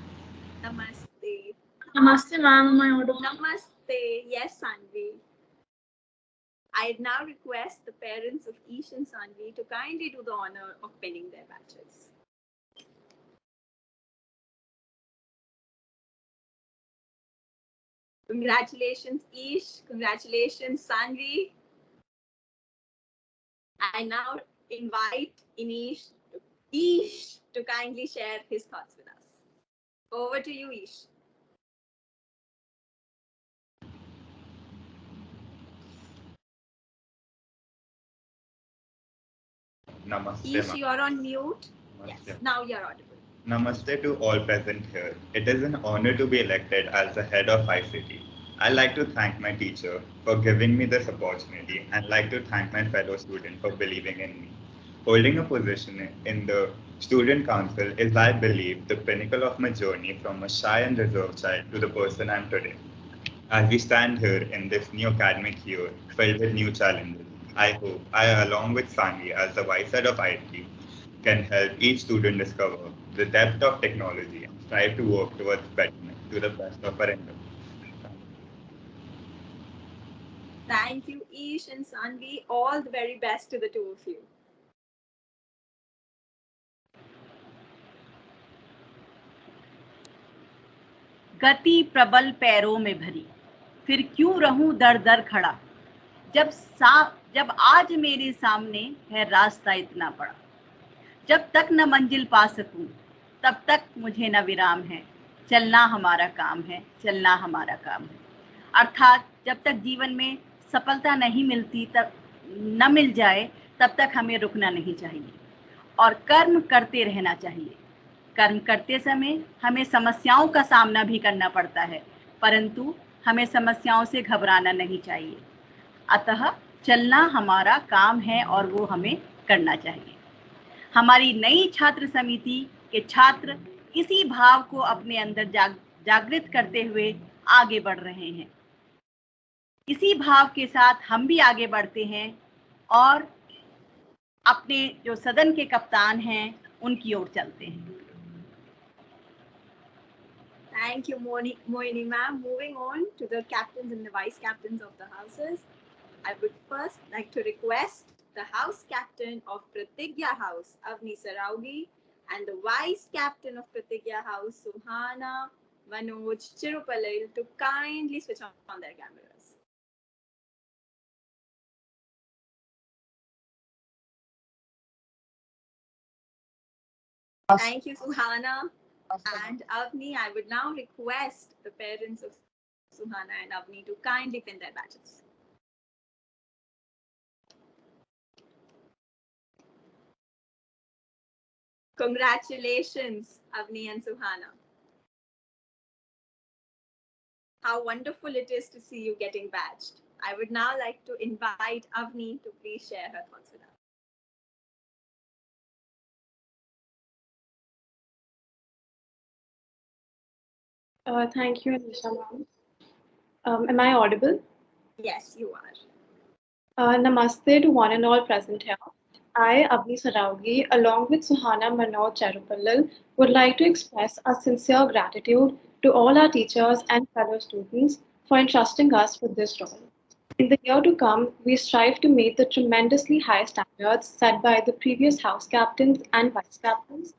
Namaste. Namaste, ma'am. Am I audible? Namaste. Yes, Sanvi. I now request the parents of Ish and Sanvi to kindly do the honor of pinning their badges. Congratulations, Ish. Congratulations, Sanvi. I now invite Ish to kindly share his thoughts with us. Over to you, Ish. Namaste, Ish, ma'am. you're on mute. Namaste. Yes, now you're audible. Namaste to all present here. It is an honor to be elected as the head of ICT. I'd like to thank my teacher for giving me this opportunity and like to thank my fellow students for believing in me. Holding a position in the student council is, I believe, the pinnacle of my journey from a shy and reserved child to the person I am today. As we stand here in this new academic year filled with new challenges, I hope I, along with Sanvi as the vice head of IT, can help each student discover the depth of technology and strive to work towards betterment to the best of our endeavor. Thank you, Ish and Sanvi. All the very best to the two of you. गति प्रबल पैरों में भरी, फिर क्यों रहूं दर दर खड़ा, जब आज मेरे सामने है रास्ता इतना बड़ा, जब तक न मंजिल पा सकूं तब तक मुझे न विराम है, चलना हमारा काम है, चलना हमारा काम है। अर्थात जब तक जीवन में सफलता नहीं मिलती, तब न मिल जाए तब तक हमें रुकना नहीं चाहिए और कर्म करते रहना चाहिए। कर्म करते समय हमें समस्याओं का सामना भी करना पड़ता है, परंतु हमें समस्याओं से घबराना नहीं चाहिए। अतः चलना हमारा काम है और वो हमें करना चाहिए। हमारी नई छात्र समिति के छात्र इसी भाव को अपने अंदर जागृत करते हुए आगे बढ़ रहे हैं। इसी भाव के साथ हम भी आगे बढ़ते हैं और अपने जो सदन के कप्तान हैं उनकी ओर चलते हैं। Thank you, Moini ma'am. Moving on to the captains and the vice captains of the houses. I would first like to request the house captain of Pratigya House, Avni Saraugi, and the vice captain of Pratigya House, Suhana Manoj Chirupalil, to kindly switch on their cameras. Thank you, Suhana. And Avni, I would now request the parents of Suhana and Avni to kindly pin their badges. Congratulations, Avni and Suhana. How wonderful it is to see you getting badged. I would now like to invite Avni to please share her thoughts with us. Thank you, Anisha ma'am. Am I audible? Yes, you are. Namaste to one and all present here. I, Avni Saraugi, along with Suhana Manoj Charupallal, would like to express our sincere gratitude to all our teachers and fellow students for entrusting us with this role. In the year to come, we strive to meet the tremendously high standards set by the previous house captains and vice captains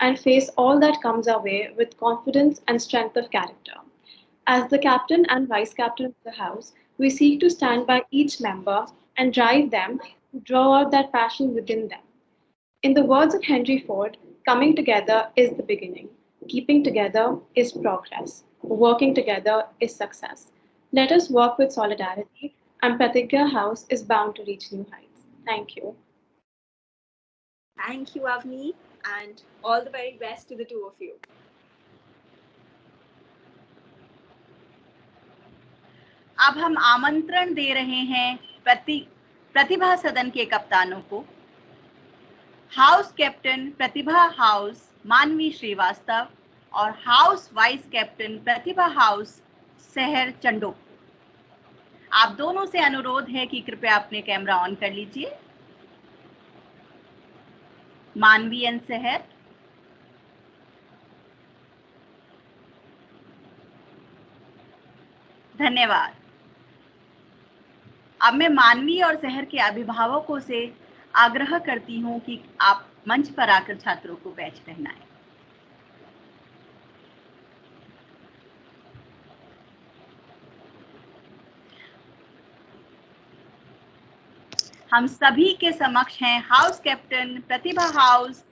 and face all that comes our way with confidence and strength of character. As the captain and vice captain of the house, we seek to stand by each member and drive them to draw out that passion within them. In the words of Henry Ford, coming together is the beginning. Keeping together is progress. Working together is success. Let us work with solidarity, and Pratigya House is bound to reach new heights. Thank you. Thank you, Avni, and all the very best to the two of you. अब हम आमंत्रण दे रहे हैं प्रतिभा सदन के कप्तानों को। House captain प्रतिभा house मानवी श्रीवास्तव और हाउस वाइस कैप्टन प्रतिभा हाउस सहर चंडो। आप दोनों से अनुरोध है कि कृपया अपने कैमरा ऑन कर लीजिए। मानवी एंड सहर। धन्यवाद। अब मैं मानवी और शहर के अभिभावकों से आग्रह करती हूं कि आप मंच पर आकर छात्रों को बैच पहनाएं। हम सभी के समक्ष हैं हाउस कैप्टन प्रतिभा हाउस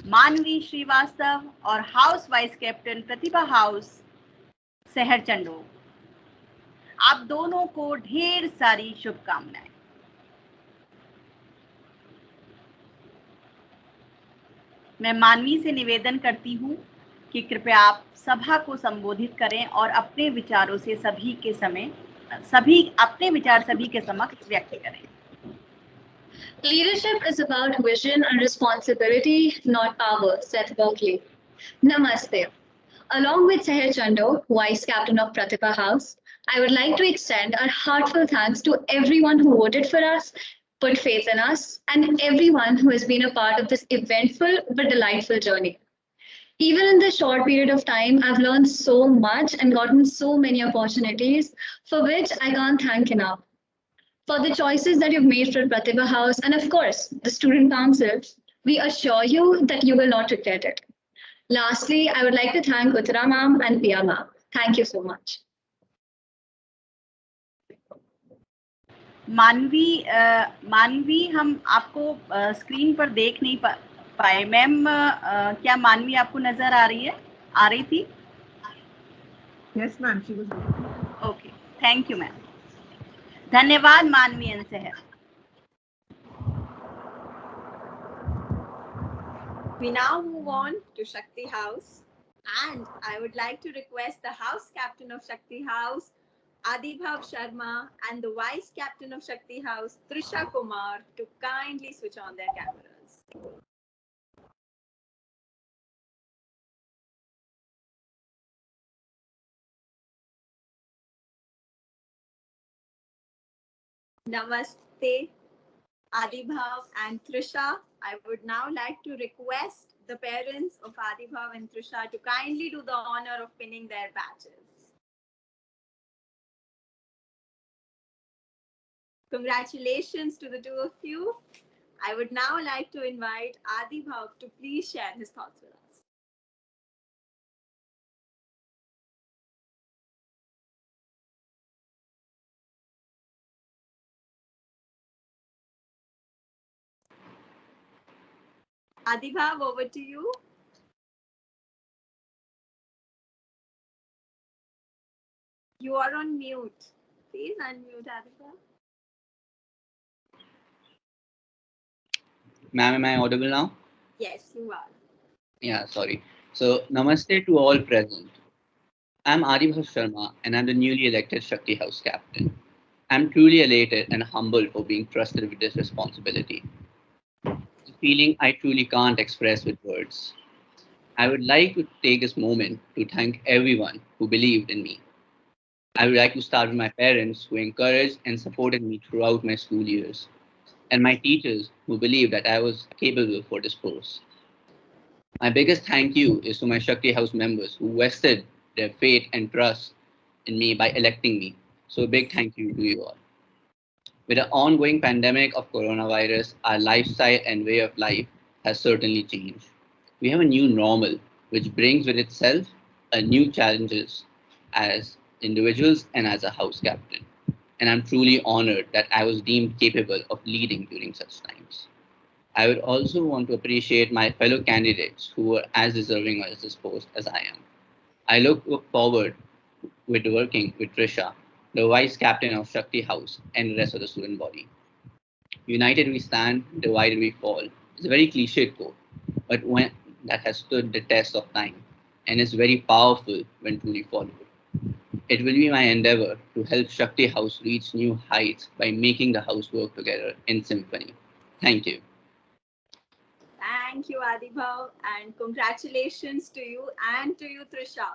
मानवी श्रीवास्तव और हाउस वाइस कैप्टन प्रतिभा हाउस शहर चंडो। आप दोनों को ढेर सारी शुभकामनाएं। मैं मानवी से निवेदन करती हूं कि कृपया आप सभा को संबोधित करें और अपने विचारों से अपने विचार सभी के समक्ष व्यक्त करें। Leadership is about vision and responsibility, not power, said Berkeley. Namaste. Along with Seher Chando, Vice Captain of Pratibha House, I would like to extend our heartfelt thanks to everyone who voted for us put faith in us, and everyone who has been a part of this eventful but delightful journey. Even in this short period of time, I've learned so much and gotten so many opportunities for which I can't thank enough. For the choices that you've made for Pratibha House, and of course, the Student Council, we assure you that you will not regret it. Lastly, I would like to thank Uttara ma'am and Pia ma'am. Thank you so much. मानवी हम आपको screen पर देख नहीं पाए ma'am, क्या मानवी आपको नजर आ रही थी? Yes, ma'am. She was. Okay. Thank you, ma'am. धन्यवाद मानवी एंड सहर. We now move on to Shakti House, and I would like to request the house captain of Shakti House, Adibhav Sharma, and the vice captain of Shakti House, Trisha Kumar, to kindly switch on their cameras. Namaste, Adibhav and Trisha. I would now like to request the parents of Adibhav and Trisha to kindly do the honor of pinning their badges. Congratulations to the two of you. I would now like to invite Adibhav to please share his thoughts with us. Adibhav, over to you. You are on mute. Please unmute, Adibhav. Ma'am, am I audible now? Yes, you are. Yeah, sorry. So, namaste to all present. I'm Adibhav Sharma and I'm the newly elected Shakti House captain. I'm truly elated and humbled for being trusted with this responsibility. It's a feeling I truly can't express with words. I would like to take this moment to thank everyone who believed in me. I would like to start with my parents who encouraged and supported me throughout my school years, and my teachers who believed that I was capable for this post. My biggest thank you is to my Shakti House members who vested their faith and trust in me by electing me. So a big thank you to you all. With the ongoing pandemic of coronavirus, our lifestyle and way of life has certainly changed. We have a new normal, which brings with itself a new challenges as individuals and as a house captain. And I'm truly honored that I was deemed capable of leading during such times. I would also want to appreciate my fellow candidates who were as deserving of this post as I am. I look forward with working with Trisha, the vice captain of Shakti House, and the rest of the student body. United we stand, divided we fall. It's a very cliched quote, but one that has stood the test of time and is very powerful when truly followed. It will be my endeavor to help Shakti House reach new heights by making the house work together in symphony. Thank you. Thank you, Adibhav, and congratulations to you and to you, Trisha.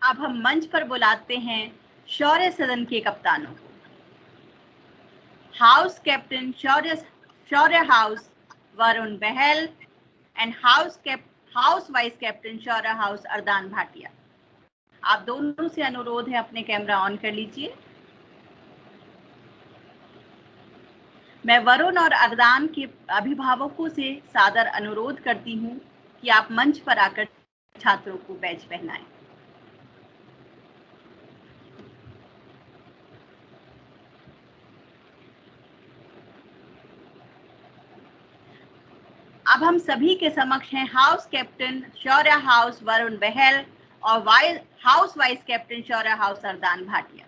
अब हम मंच पर बुलाते हैं शौर्य सदन के कप्तानों को. House captain Shaurya house Varun Bahl and house vice captain Shaurya house Ardaan Bhatia. आप दोनों से अनुरोध है अपने कैमरा ऑन कर लीजिए. मैं वरुण और अरदान के अभिभावकों से सादर अनुरोध करती हूं कि आप मंच पर आकर छात्रों को बैच पहनाएं. अब हम सभी के समक्ष हैं house captain Shaurya house Varun बहल और house vice captain Shaurya house Ardaan Bhatia.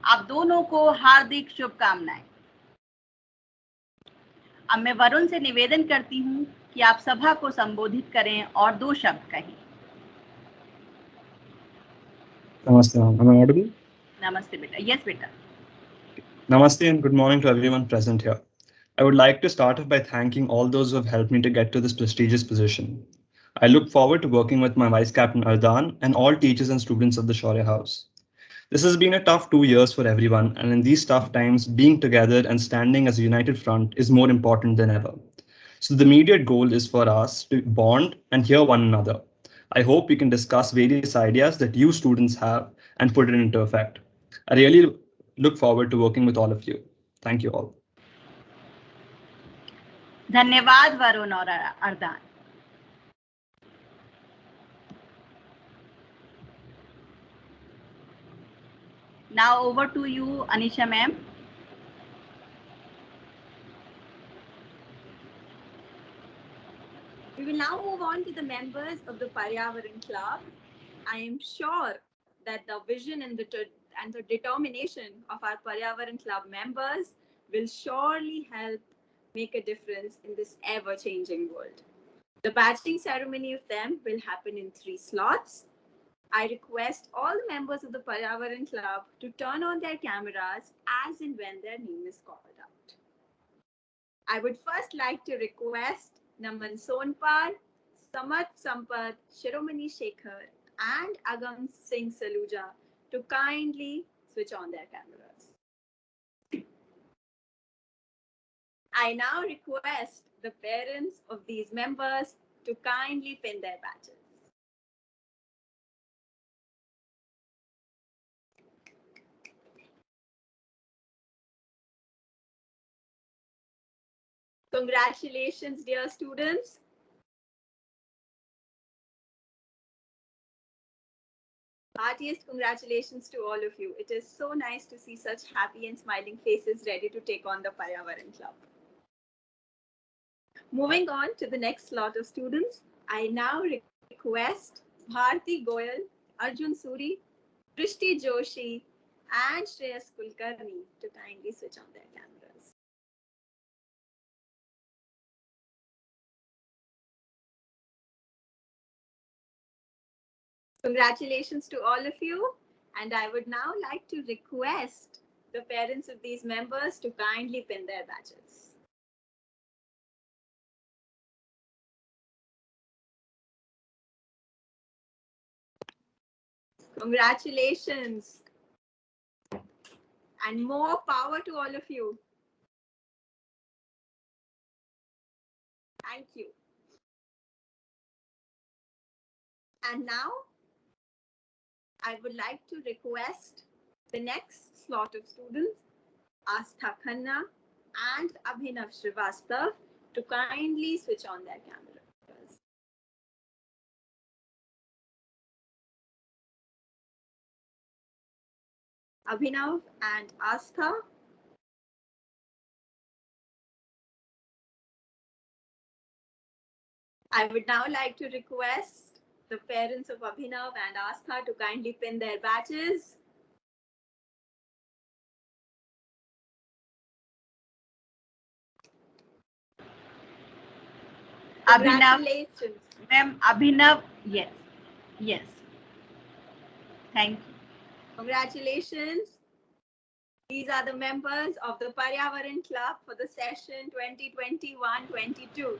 आप दोनों को हार्दिक शुभकामनाएं. अब मैं वरुण से निवेदन करती हूं कि आप सभा को संबोधित करें और 2 शब्द कहें. Namaste, ma'am. Am I audible? नमस्ते बेटा. Yes बेटा. Namaste and good morning to everyone present here. I would like to start off by thanking all those who have helped me to get to this prestigious position. I look forward to working with my Vice Captain Ardan and all teachers and students of the Shaurya House. This has been a tough 2 years for everyone, and in these tough times, being together and standing as a united front is more important than ever. So the immediate goal is for us to bond and hear one another. I hope we can discuss various ideas that you students have and put it into effect. I really look forward to working with all of you. Thank you all. धन्यवाद वरुण और अर्दान। Now over to you, Anisha ma'am. We will now move on to the members of the Paryavaran Club. I am sure that the vision and the determination of our Paryavaran Club members will surely help make a difference in this ever-changing world. The badging ceremony of them will happen in 3 slots. I request all the members of the Paryavaran Club to turn on their cameras as and when their name is called out. I would first like to request Naman Sonpal, Samat Sampath, Shiromani Shekhar, and Agam Singh Saluja to kindly switch on their cameras. I now request the parents of these members to kindly pin their badges. Congratulations, dear students. Heartiest congratulations to all of you. It is so nice to see such happy and smiling faces ready to take on the Paryavaran Club. Moving on to the next slot of students, I now request Bharti Goyal, Arjun Suri, Prishti Joshi, and Shreyas Kulkarni to kindly switch on their cameras. Congratulations to all of you, and I would now like to request the parents of these members to kindly pin their badges. Congratulations, and more power to all of you. Thank you. And now, I would like to request the next slot of students, Astha Khanna and Abhinav Srivastav, to kindly switch on their cameras. Abhinav and Astha. I would now like to request the parents of Abhinav and Astha to kindly pin their badges. Abhinav, ma'am, Abhinav, yes. Thank you. Congratulations. These are the members of the Paryavaran Club for the session 2021-22.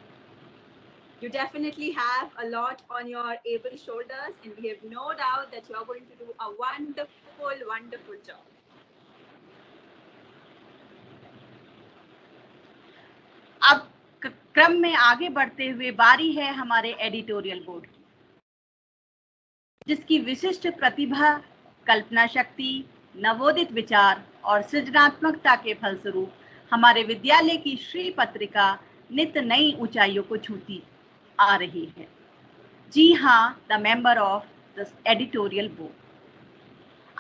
You definitely have a lot on your able shoulders, and we have no doubt that you are going to do a wonderful, wonderful job. अब क्रम में आगे बढ़ते हुए बारी है हमारे editorial board की, जिसकी विशिष्ट प्रतिभा, कल्पना शक्ति, नवोदित विचार और सृजनात्मकता के फलस्वरूप हमारे विद्यालय की श्री पत्रिका नित नई ऊंचाइयों को छूती आ रही है। जी हाँ, the member of the editorial board.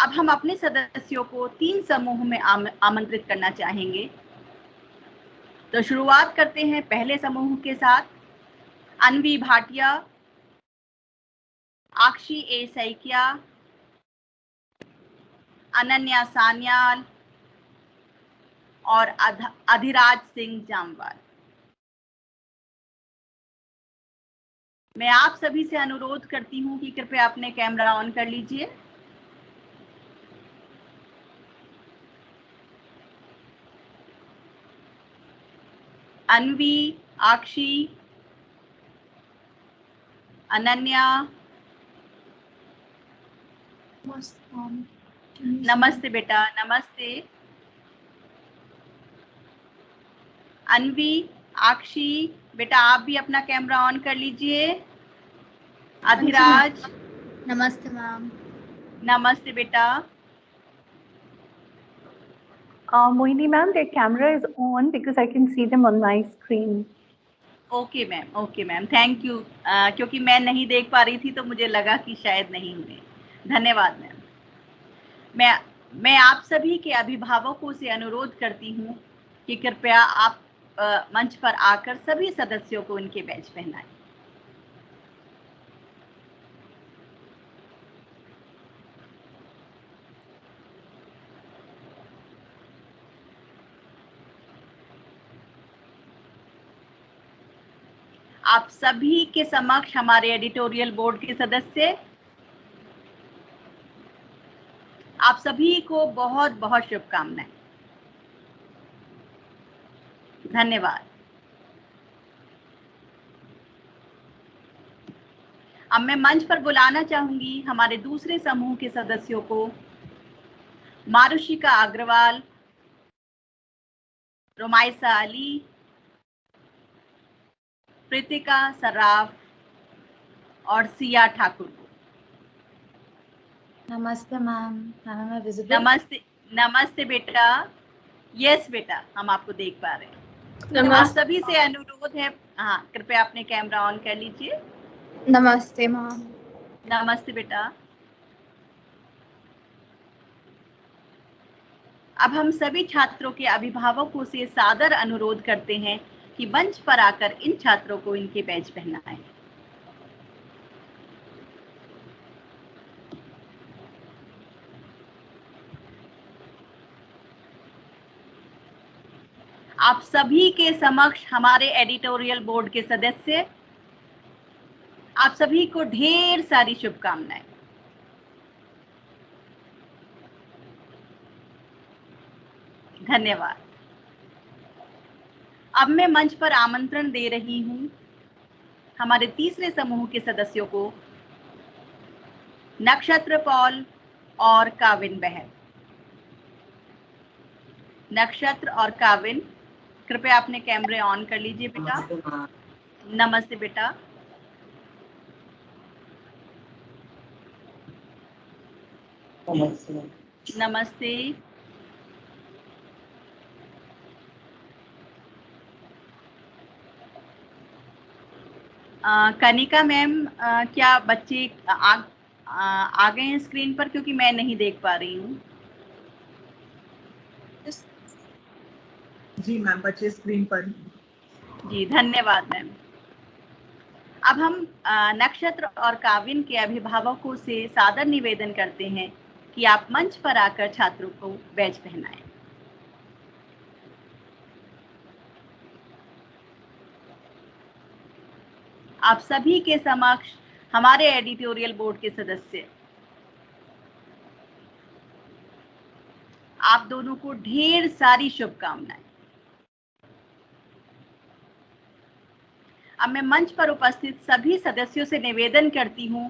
अब हम अपने सदस्यों को 3 समूह में आमंत्रित करना चाहेंगे। तो शुरुआत करते हैं पहले समूह के साथ। अनवी भाटिया, आक्षी ए सैकिया, अनन्या सान्याल और अधिराज सिंह जामवाल। मैं आप सभी से अनुरोध करती हूं कि कृपया अपने कैमरा ऑन कर लीजिए। अनवी, आक्षी, अनन्या, नमस्ते बेटा, नमस्ते। अनवी, आक्षी, बेटा आप भी अपना कैमरा ऑन कर लीजिए। अधिराज, नमस्ते मैम। नमस्ते बेटा। Mohini ma'am, their camera is on because I can see them on my screen. Okay ma'am, thank you. क्योंकि मैं नहीं देख पा रही थी तो मुझे लगा कि शायद नहीं हुए। धन्यवाद मैम। मैं आप सभी के अभिभावकों से अनुरोध करती हूँ कि कृपया आप मंच पर आकर सभी सदस्यों को उनके बैज पहनाएं। आप सभी के समक्ष हमारे एडिटोरियल बोर्ड के सदस्य, आप सभी को बहुत बहुत शुभकामनाएं। धन्यवाद। अब मैं मंच पर बुलाना चाहूंगी हमारे दूसरे समूह के सदस्यों को, मारुशिका अग्रवाल, रोमाइसा अली, प्रीतिका सर्राफ और सिया ठाकुर को। नमस्ते मैम, मैम मैं विजिबल? नमस्ते बेटा। यस बेटा, हम आपको देख पा रहे हैं। आप सभी से अनुरोध है, हाँ कृपया अपने कैमरा ऑन कर लीजिए। नमस्ते मैम। नमस्ते बेटा। अब हम सभी छात्रों के अभिभावकों से सादर अनुरोध करते हैं कि मंच पर आकर इन छात्रों को इनके बैज पहनाएं। आप सभी के समक्ष हमारे एडिटोरियल बोर्ड के सदस्य, आप सभी को ढेर सारी शुभकामनाएं। धन्यवाद। अब मैं मंच पर आमंत्रण दे रही हूं हमारे तीसरे समूह के सदस्यों को, नक्षत्र पॉल और काविन बहन। नक्षत्र और काविन, कृपया अपने कैमरे ऑन कर लीजिए बेटा। नमस्ते बेटा। नमस्ते। कनिका मैम, क्या बच्चे आ गए हैं स्क्रीन पर, क्योंकि मैं नहीं देख पा रही हूँ। जी मैम, बच्चे स्क्रीन पर। जी धन्यवाद मैम। अब हम नक्षत्र और काविन के अभिभावकों से सादर निवेदन करते हैं कि आप मंच पर आकर छात्रों को बैज पहनाएं। आप सभी के समक्ष हमारे एडिटोरियल बोर्ड के सदस्य, आप दोनों को ढेर सारी शुभकामनाएं। अब मैं मंच पर उपस्थित सभी सदस्यों से निवेदन करती हूं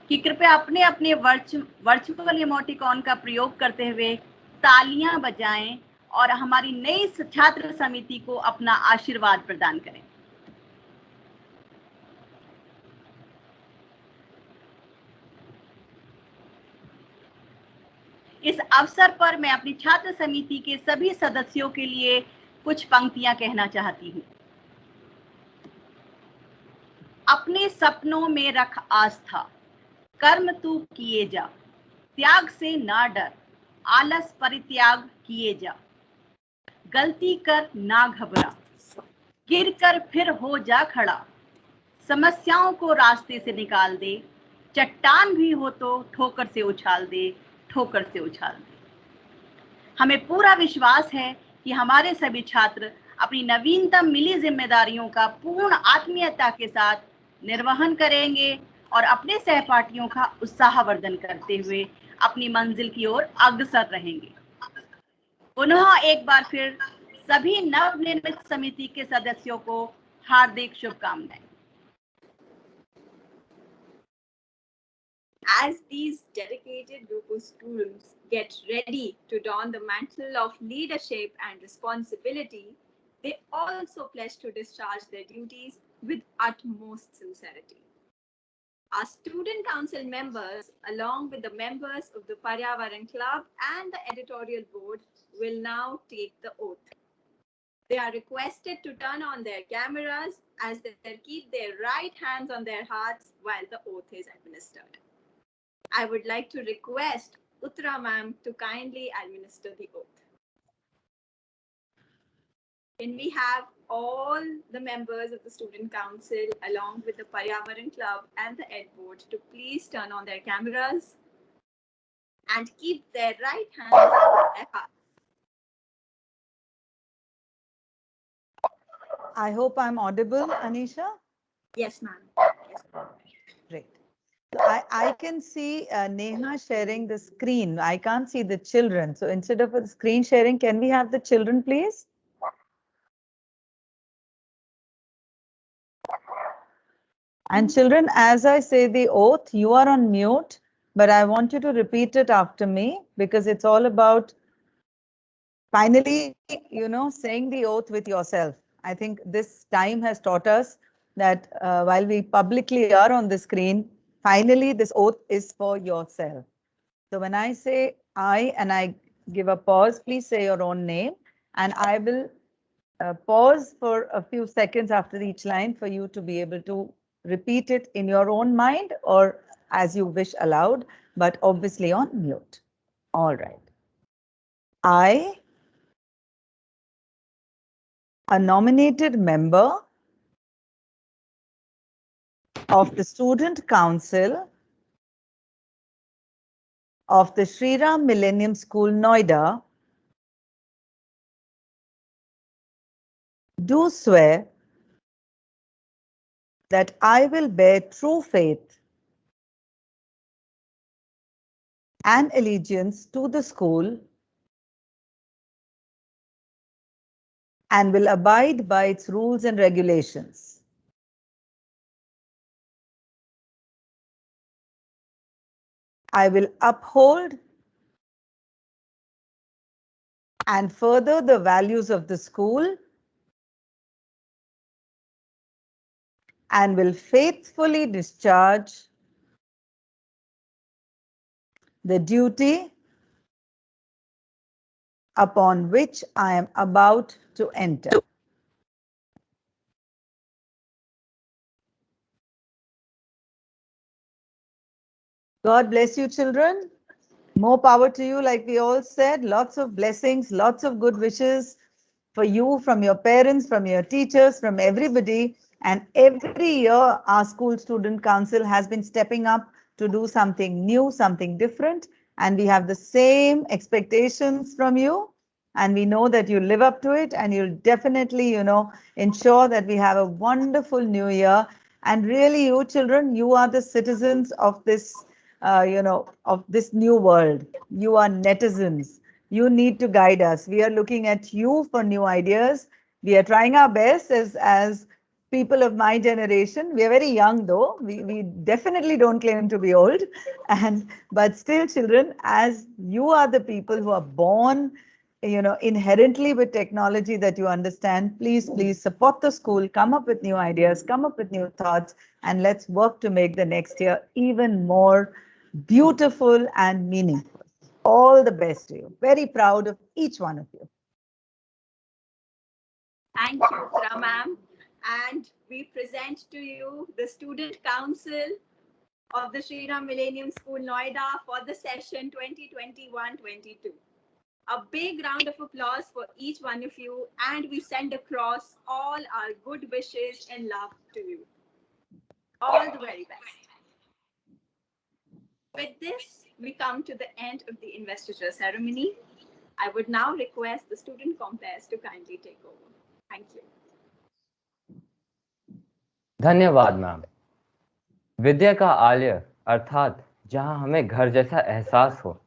कि कृपया अपने अपने वर्चुअल इमोटिकॉन का प्रयोग करते हुए तालियां बजाएं और हमारी नई छात्र समिति को अपना आशीर्वाद प्रदान करें। इस अवसर पर मैं अपनी छात्र समिति के सभी सदस्यों के लिए कुछ पंक्तियां कहना चाहती हूं। अपने सपनों में रख आस्था, कर्म तू किए जा, त्याग से ना डर, आलस परित्याग किए जा, गलती कर ना घबरा, गिर कर फिर हो जा खड़ा, समस्याओं को रास्ते से निकाल दे, चट्टान भी हो तो ठोकर से उछाल दे, ठोकर से उछाल दे। हमें पूरा विश्वास है कि हमारे सभी छात्र अपनी नवीनतम मिली जिम्मेदारियों का पूर्ण आत्मीयता के साथ निर्वहन करेंगे और अपने सहपाठियों का उत्साहवर्धन करते हुए अपनी मंजिल की ओर अग्रसर रहेंगे। पुनः एक बार फिर सभी नवनिर्मित समिति के सदस्यों को हार्दिक शुभकामनाएं। As these dedicated group of students get ready to don the mantle of leadership and responsibility, they also pledge to discharge their duties with utmost sincerity. Our student council members, along with the members of the Paryavaran Club and the editorial board, will now take the oath. They are requested to turn on their cameras as they keep their right hands on their hearts while the oath is administered. I would like to request Uttara ma'am to kindly administer the oath. Can we have all the members of the student council along with the Paryavaran Club and the Ed board to please turn on their cameras and keep their right hands on their hearts. I hope I'm audible, Anisha. Yes, ma'am. Yes, ma'am. Great. So I can see Neha sharing the screen. I can't see the children. So instead of a screen sharing, can we have the children, please? And children, as I say the oath, you are on mute, but I want you to repeat it after me because it's all about finally, saying the oath with yourself. I think this time has taught us that while we publicly are on the screen, finally this oath is for yourself. So when I say I and I give a pause, please say your own name and I will pause for a few seconds after each line for you to be able to repeat it in your own mind or as you wish aloud, but obviously on mute. All right. I, a nominated member of the Student Council of the Sri Ram Millennium School, Noida, do swear that I will bear true faith and allegiance to the school and will abide by its rules and regulations. I will uphold and further the values of the school and will faithfully discharge the duty upon which I am about to enter. God bless you, children. More power to you, like we all said. Lots of blessings, lots of good wishes for you, from your parents, from your teachers, from everybody. And every year, our school student council has been stepping up to do something new, something different. And we have the same expectations from you. And we know that you live up to it and you'll definitely, ensure that we have a wonderful new year. And really, you children, you are the citizens of this, of this new world. You are netizens. You need to guide us. We are looking at you for new ideas. We are trying our best as people of my generation. We are very young though. We definitely don't claim to be old. But still, children, as you are the people who are born, inherently with technology that you understand, please support the school, come up with new ideas, come up with new thoughts, and let's work to make the next year even more beautiful and meaningful. All the best to you. Very proud of each one of you. Thank you, Uttara ma'am. And we present to you the Student Council of the Sri Ram Millennium School, Noida for the session 2021-22. A big round of applause for each one of you, and we send across all our good wishes and love to you. All the very best. With this, we come to the end of the investiture ceremony. I would now request the student compares to kindly take over. Thank you. धन्यवाद ma'am. विद्या का आलय अर्थात जहां हमें घर जैसा एहसास हो,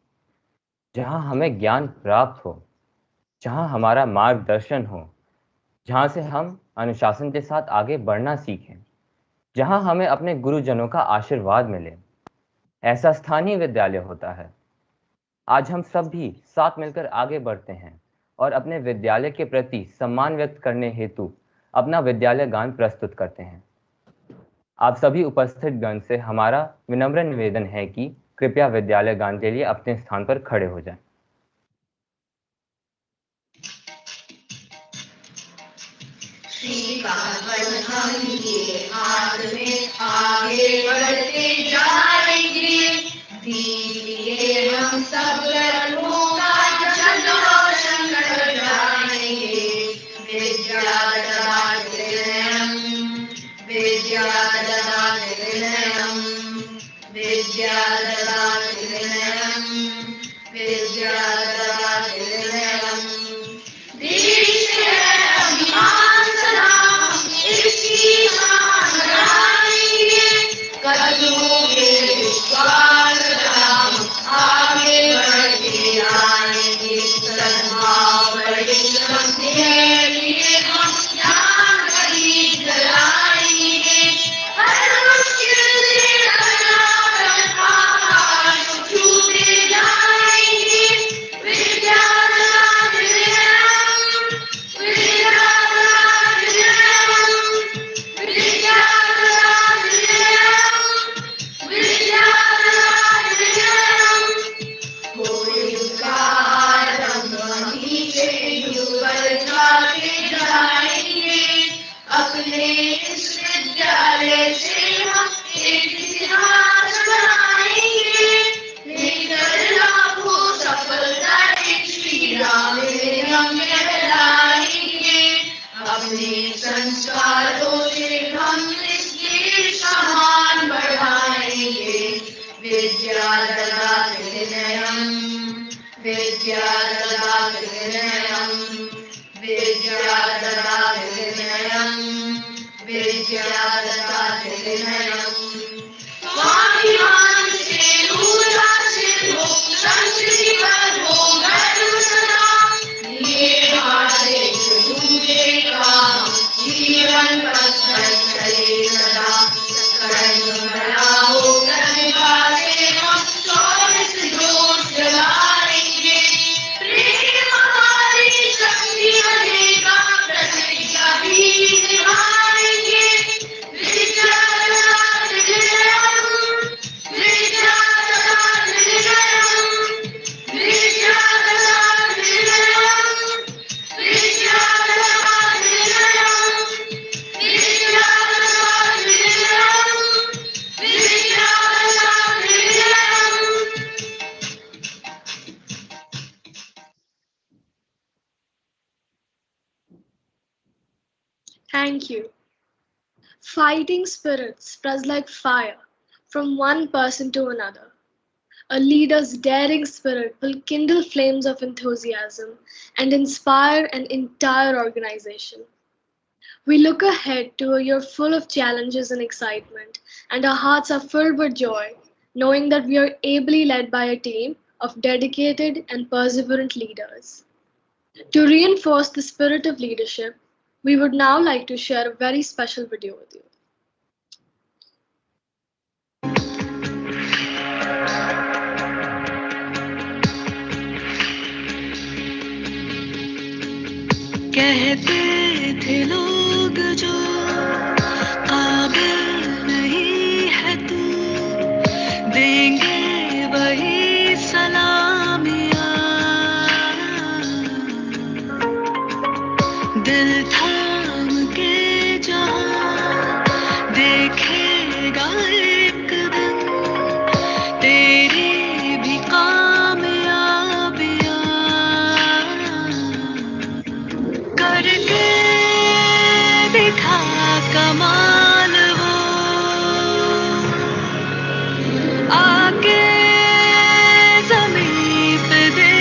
जहां हमें ज्ञान प्राप्त हो, जहां हमारा मार्गदर्शन हो, जहां से हम अनुशासन के साथ आगे बढ़ना सीखें, जहां हमें अपने गुरुजनों का आशीर्वाद मिले, ऐसा स्थानीय विद्यालय होता है। आज हम सब भी साथ मिलकर आगे बढ़ते हैं और अपने विद्यालय के प्रति सम्मान व्यक्त करने हेतु अपना विद्यालय गान प्रस्तुत करते हैं। आप सभी उपस्थित गण से हमारा विनम्र निवेदन है कि कृपया विद्यालय गान के लिए अपने स्थान पर खड़े हो जाएं। हम ये हाथ में आगे बढ़ते जाएंगे, दीजिए हम सब कर्मों का जग रोशन कर जाएंगे। विद्यालय देश है अभिमान सलाम, इसकी शान बढ़ाएंगे। कदमों में विश्वास सलाम, आगे बढ़ते आएंगे। सद्भाव परिश्रम के लिए हम ज्ञान खरीद लाएंगे। हर मुश्किल से आकाश छूते जाएंगे। अपने इस विद्यालय से हम एक इतिहास बनाएंगे। लेकर लाखों सफलता श्री राम में हम लहराएंगे। अपने संस्कारों से हम इस देश का मान बढ़ाएंगे। विद्याददात विनयम, विद्याददात विनयम, विद्याददात विनयम, विद्याददात विनयम। स्वाभिमान से उदासीन हो, संस्कृति पर हो गर्व सदा। ये आदेश दूजेगा, जीवन पथ चले सदा। कर्म भला होकर निभाते हम 24 जोश जलाएंगे। प्रेम हमारी शक्ति बनेगा, प्रतिज्ञा भी निभाएंगे। विद्याददात विनयम, विद्याददात विनयम, विद्याददात विनयम, विद्याददात विनयम, विद्याददात विनयम, विद्याददात विनयम। Thank you. Fighting spirit spreads like fire from one person to another. A leader's daring spirit will kindle flames of enthusiasm and inspire an entire organization. We look ahead to a year full of challenges and excitement, and our hearts are filled with joy, knowing that we are ably led by a team of dedicated and perseverant leaders. To reinforce the spirit of leadership, we would now like to share a very special video with you. कहते थे लोग जो काबिल नहीं है तू, देंगे वही सलामियाँ। दिल थाम के जहाँ देखेगा एक दिन तेरी भी कामयाबियाँ। करके दिखा कमाल वो, आके ज़मीन पे दे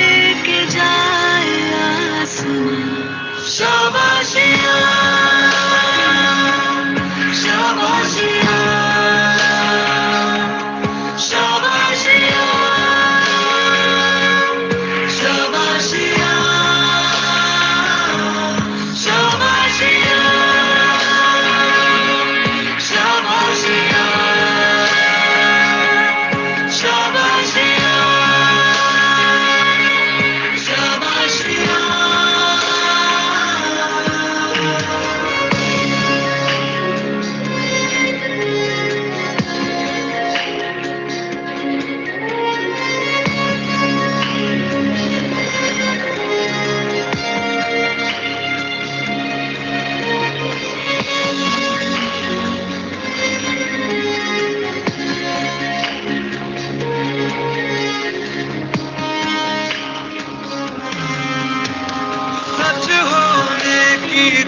के जाए आसमां। शाबाशियाँ, शाबाशियाँ, शाबाशियाँ, शाबाशियाँ, शाबाशियाँ।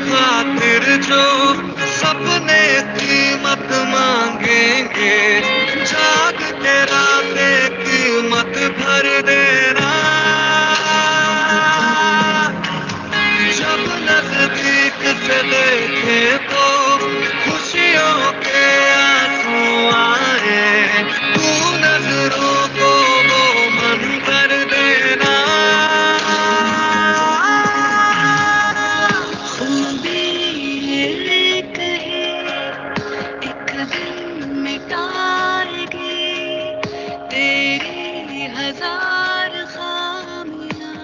खातिर जो सपने कीमत मांगेंगे, जाग के रातें कीमत भर देना। जब नजदीक से देखे तो खुशियों के आंसू आए, तू नजरों को वो मंजर देना। खूबी ये कहे एक दिन मिटाएगी तेरी हजार खामियां,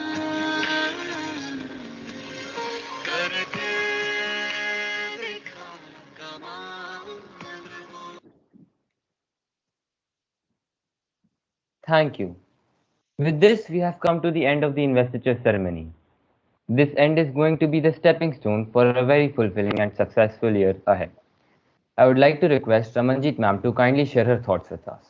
करके दिखा कमाल। Thank you. With this, we have come to the end of the investiture ceremony. This end is going to be the stepping stone for a very fulfilling and successful year ahead. I would like to request Ramanjit ma'am to kindly share her thoughts with us.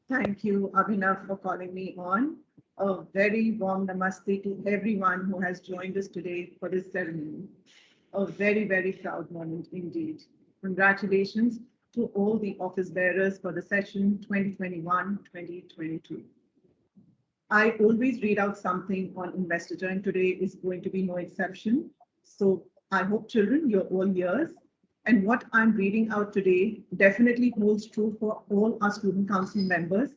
Thank you, Abhinav, for calling me on. A very warm namaste to everyone who has joined us today for this ceremony. A very, very proud moment indeed. Congratulations to all the office bearers for the session 2021-2022. I always read out something on investiture, and today is going to be no exception. So I hope, children, you're all ears. And what I'm reading out today definitely holds true for all our student council members,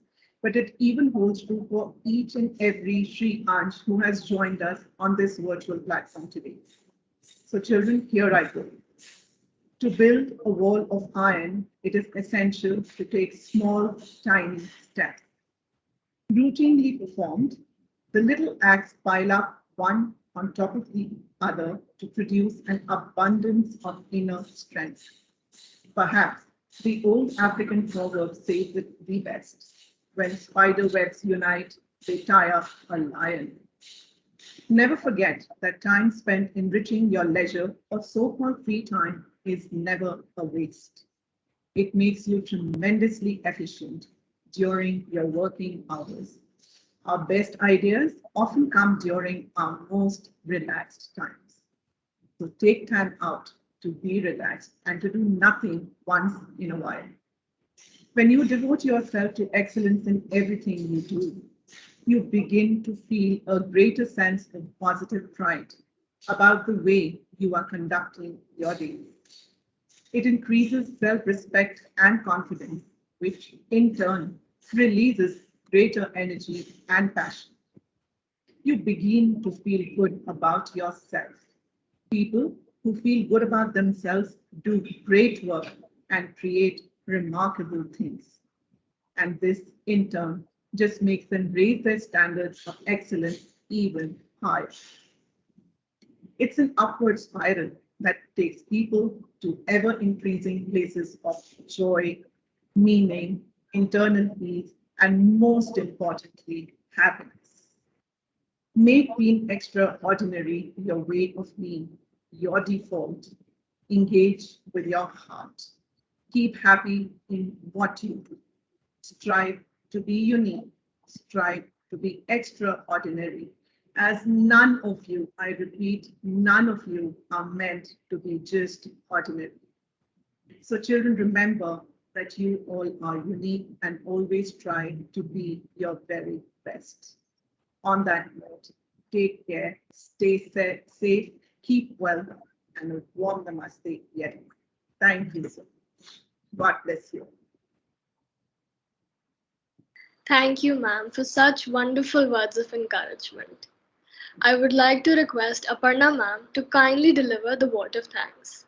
but it even holds true for each and every Shri Ansh who has joined us on this virtual platform today. So children, here I go. To build a wall of iron, it is essential to take small, tiny steps. Routinely performed, the little acts pile up one on top of the other to produce an abundance of inner strength. Perhaps the old African proverb says it the best: when spider webs unite, they tie up a lion. Never forget that time spent enriching your leisure or so-called free time is never a waste. It makes you tremendously efficient during your working hours. Our best ideas often come during our most relaxed times. So take time out to be relaxed and to do nothing once in a while. When you devote yourself to excellence in everything you do, you begin to feel a greater sense of positive pride about the way you are conducting your day. It increases self-respect and confidence, which in turn releases greater energy and passion. You begin to feel good about yourself. People who feel good about themselves do great work and create remarkable things. And this, in turn, just makes them raise their standards of excellence even higher. It's an upward spiral that takes people to ever-increasing places of joy, meaning, internal peace, and most importantly, happiness. Make being extraordinary your way of being, your default. Engage with your heart. Keep happy in what you do. Strive to be unique. Strive to be extraordinary, as none of you, I repeat, none of you are meant to be just ordinary. So children, remember that you all are unique and always try to be your very best. On that note, take care, stay safe, keep well, and a warm namaste yet. Thank you so much. God bless you. Thank you, ma'am, for such wonderful words of encouragement. I would like to request Aparna ma'am to kindly deliver the vote of thanks.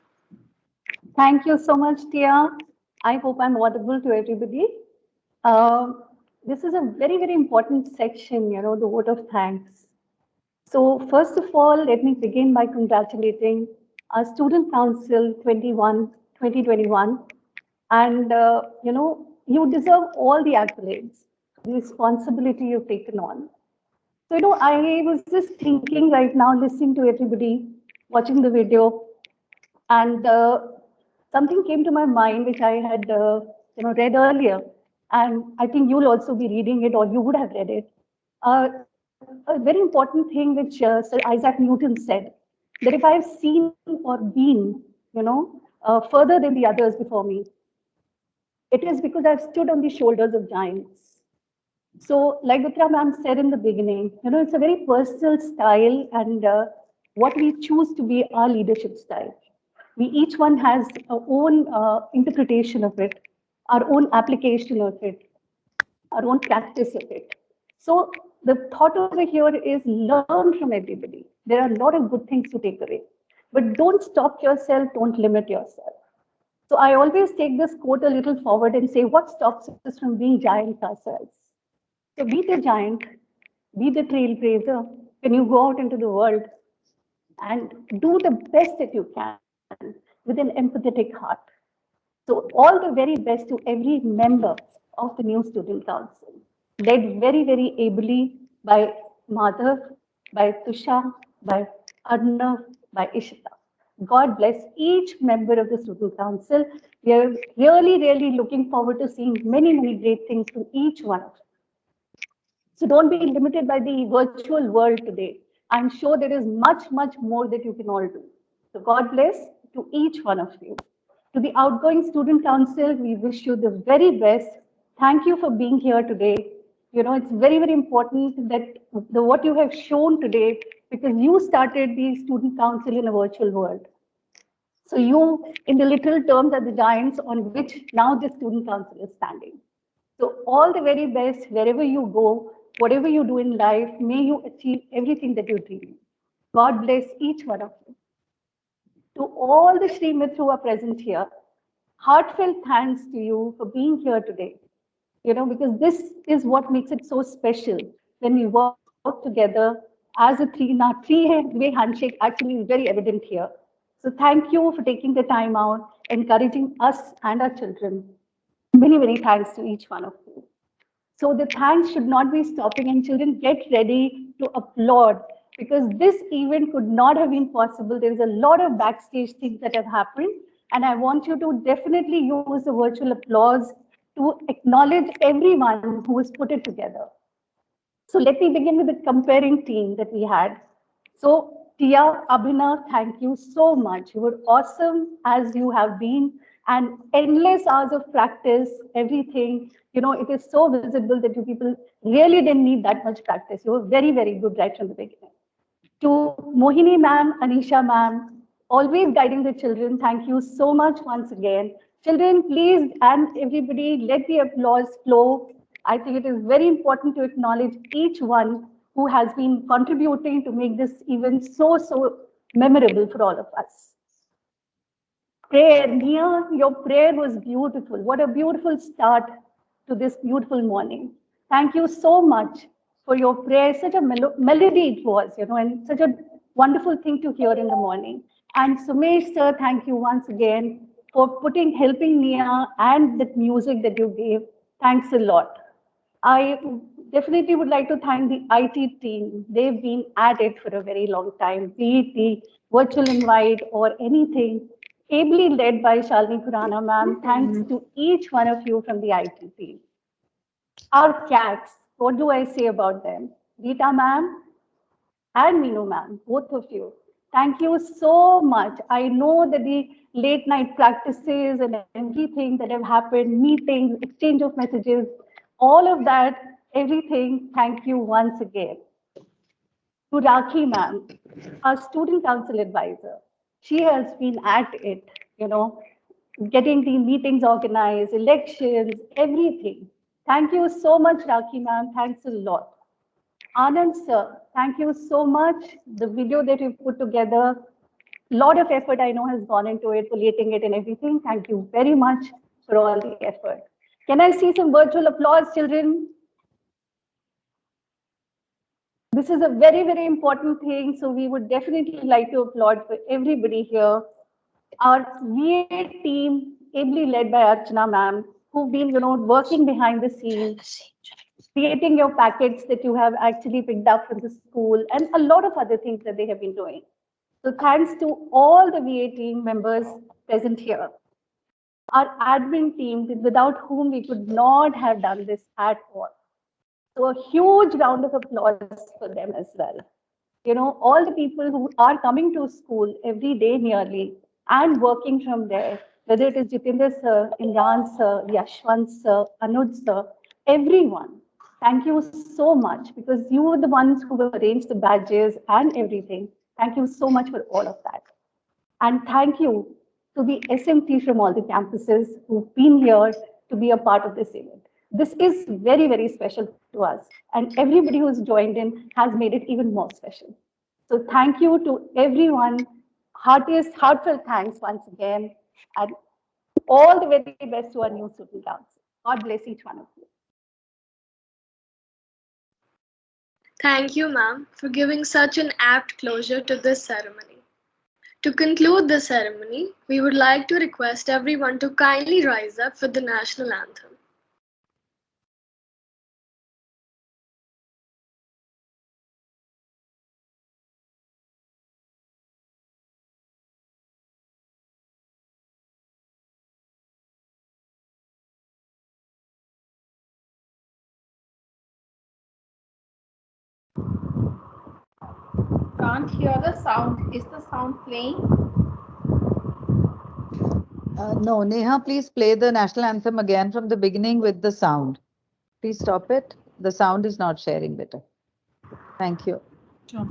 Thank you so much, Tia. I hope I'm audible to everybody. This is a very, very important section, the vote of thanks. So first of all, let me begin by congratulating our Student Council 2021. And, you deserve all the accolades, the responsibility you've taken on. So, I was just thinking right now, listening to everybody, watching the video, and something came to my mind, which I had, read earlier. And I think you'll also be reading it, or you would have read it. a very important thing which Sir Isaac Newton said, that if I've seen or been, further than the others before me, it is because I've stood on the shoulders of giants. So, like Vitra ma'am said in the beginning, it's a very personal style and what we choose to be our leadership style. We each one has our own interpretation of it, our own application of it, our own practice of it. So the thought over here is learn from everybody. There are a lot of good things to take away, but don't stop yourself, don't limit yourself. So I always take this quote a little forward and say, what stops us from being giants ourselves? So be the giant, be the trailblazer when you go out into the world and do the best that you can with an empathetic heart. So all the very best to every member of the new student council, led very, very ably by Madhav, by Tusha, by Arnav, by Ishita. God bless each member of the student council. We are really, really looking forward to seeing many, many great things from each one of us. So don't be limited by the virtual world today. I'm sure there is much, much more that you can all do. So God bless to each one of you. To the outgoing student council, we wish you the very best. Thank you for being here today. It's very, very important that what you have shown today, because you started the student council in a virtual world. So you, in the literal terms, are the giants on which now the student council is standing. So all the very best wherever you go, whatever you do in life, may you achieve everything that you dream. God bless each one of you. To all the Srimats who are present here, heartfelt thanks to you for being here today. Because this is what makes it so special when we work together as a three. Now, three-way handshake actually is very evident here. So thank you for taking the time out, encouraging us and our children. Many, many thanks to each one of you. So the thanks should not be stopping, and children, get ready to applaud, because this event could not have been possible. There is a lot of backstage things that have happened, and I want you to definitely use the virtual applause to acknowledge everyone who has put it together. So let me begin with the comparing team that we had. So Tia, Abhinav, thank you so much. You were awesome as you have been, and endless hours of practice, everything. It is so visible that you people really didn't need that much practice. You were very, very good right from the beginning. To Mohini ma'am, Anisha ma'am, always guiding the children. Thank you so much once again. Children, please, and everybody, let the applause flow. I think it is very important to acknowledge each one who has been contributing to make this event so, so memorable for all of us. Prayer, Nia, your prayer was beautiful. What a beautiful start to this beautiful morning. Thank you so much for your prayer. Such a melody it was, and such a wonderful thing to hear in the morning. And Sumesh sir, thank you once again for helping Nia and the music that you gave. Thanks a lot. I definitely would like to thank the IT team. They've been at it for a very long time, be it the virtual invite or anything, ably led by Shalini Khurana ma'am. Thanks to each one of you from the IT team. Our cats, what do I say about them? Rita ma'am and Meenu ma'am, both of you. Thank you so much. I know that the late night practices and everything that have happened, meetings, exchange of messages, all of that, everything, thank you once again. To Rakhi ma'am, our student council advisor. She has been at it, getting the meetings organized, elections, everything. Thank you so much, Rakhi ma'am. Thanks a lot. Anand sir, thank you so much. The video that you put together, a lot of effort I know has gone into it, collating it and everything. Thank you very much for all the effort. Can I see some virtual applause, children? This is a very, very important thing. So we would definitely like to applaud for everybody here. Our VA team, ably led by Archana ma'am, who've been, working behind the scenes, creating your packets that you have actually picked up from the school, and a lot of other things that they have been doing. So thanks to all the VA team members present here. Our admin team, without whom we could not have done this at all. So a huge round of applause for them as well. You know, all the people who are coming to school every day nearly and working from there, whether it is Jitendra sir, Imran sir, Yashwant sir, Anuj sir, everyone. Thank you so much because you were the ones who arranged the badges and everything. Thank you so much for all of that. And thank you to the SMT from all the campuses who've been here to be a part of this event. This is very, very special to us. And everybody who's joined in has made it even more special. So thank you to everyone. Heartiest, heartfelt thanks once again. And all the very best to our new student council. God bless each one of you. Thank you, ma'am, for giving such an apt closure to this ceremony. To conclude the ceremony, we would like to request everyone to kindly rise up for the national anthem. Can't hear the sound. Is the sound playing? No, Neha, please play the national anthem again from the beginning with the sound. Please stop it. The sound is not sharing better. Thank you. Sure.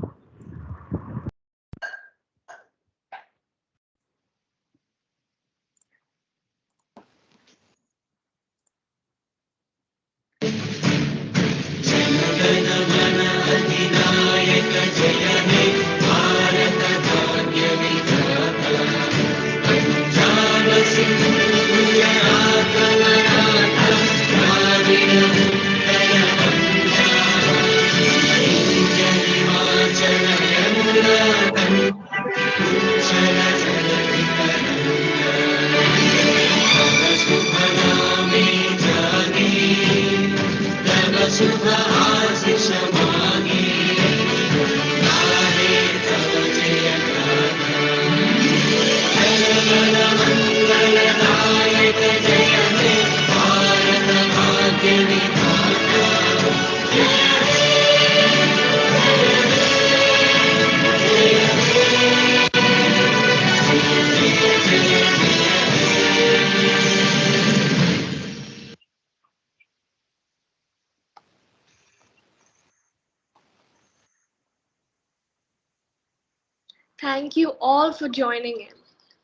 Thank you all for joining in.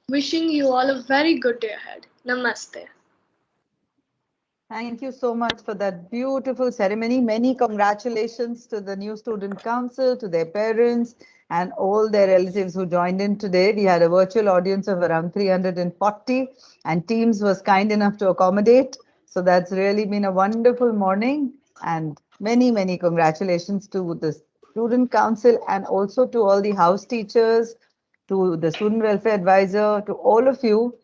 Wishing you all a very good day ahead. Namaste. Thank you so much for that beautiful ceremony. Many congratulations to the new student council, to their parents, and all their relatives who joined in today. We had a virtual audience of around 340, and Teams was kind enough to accommodate. So that's really been a wonderful morning, and many, many congratulations to the student council and also to all the house teachers, to the student welfare advisor, to all of you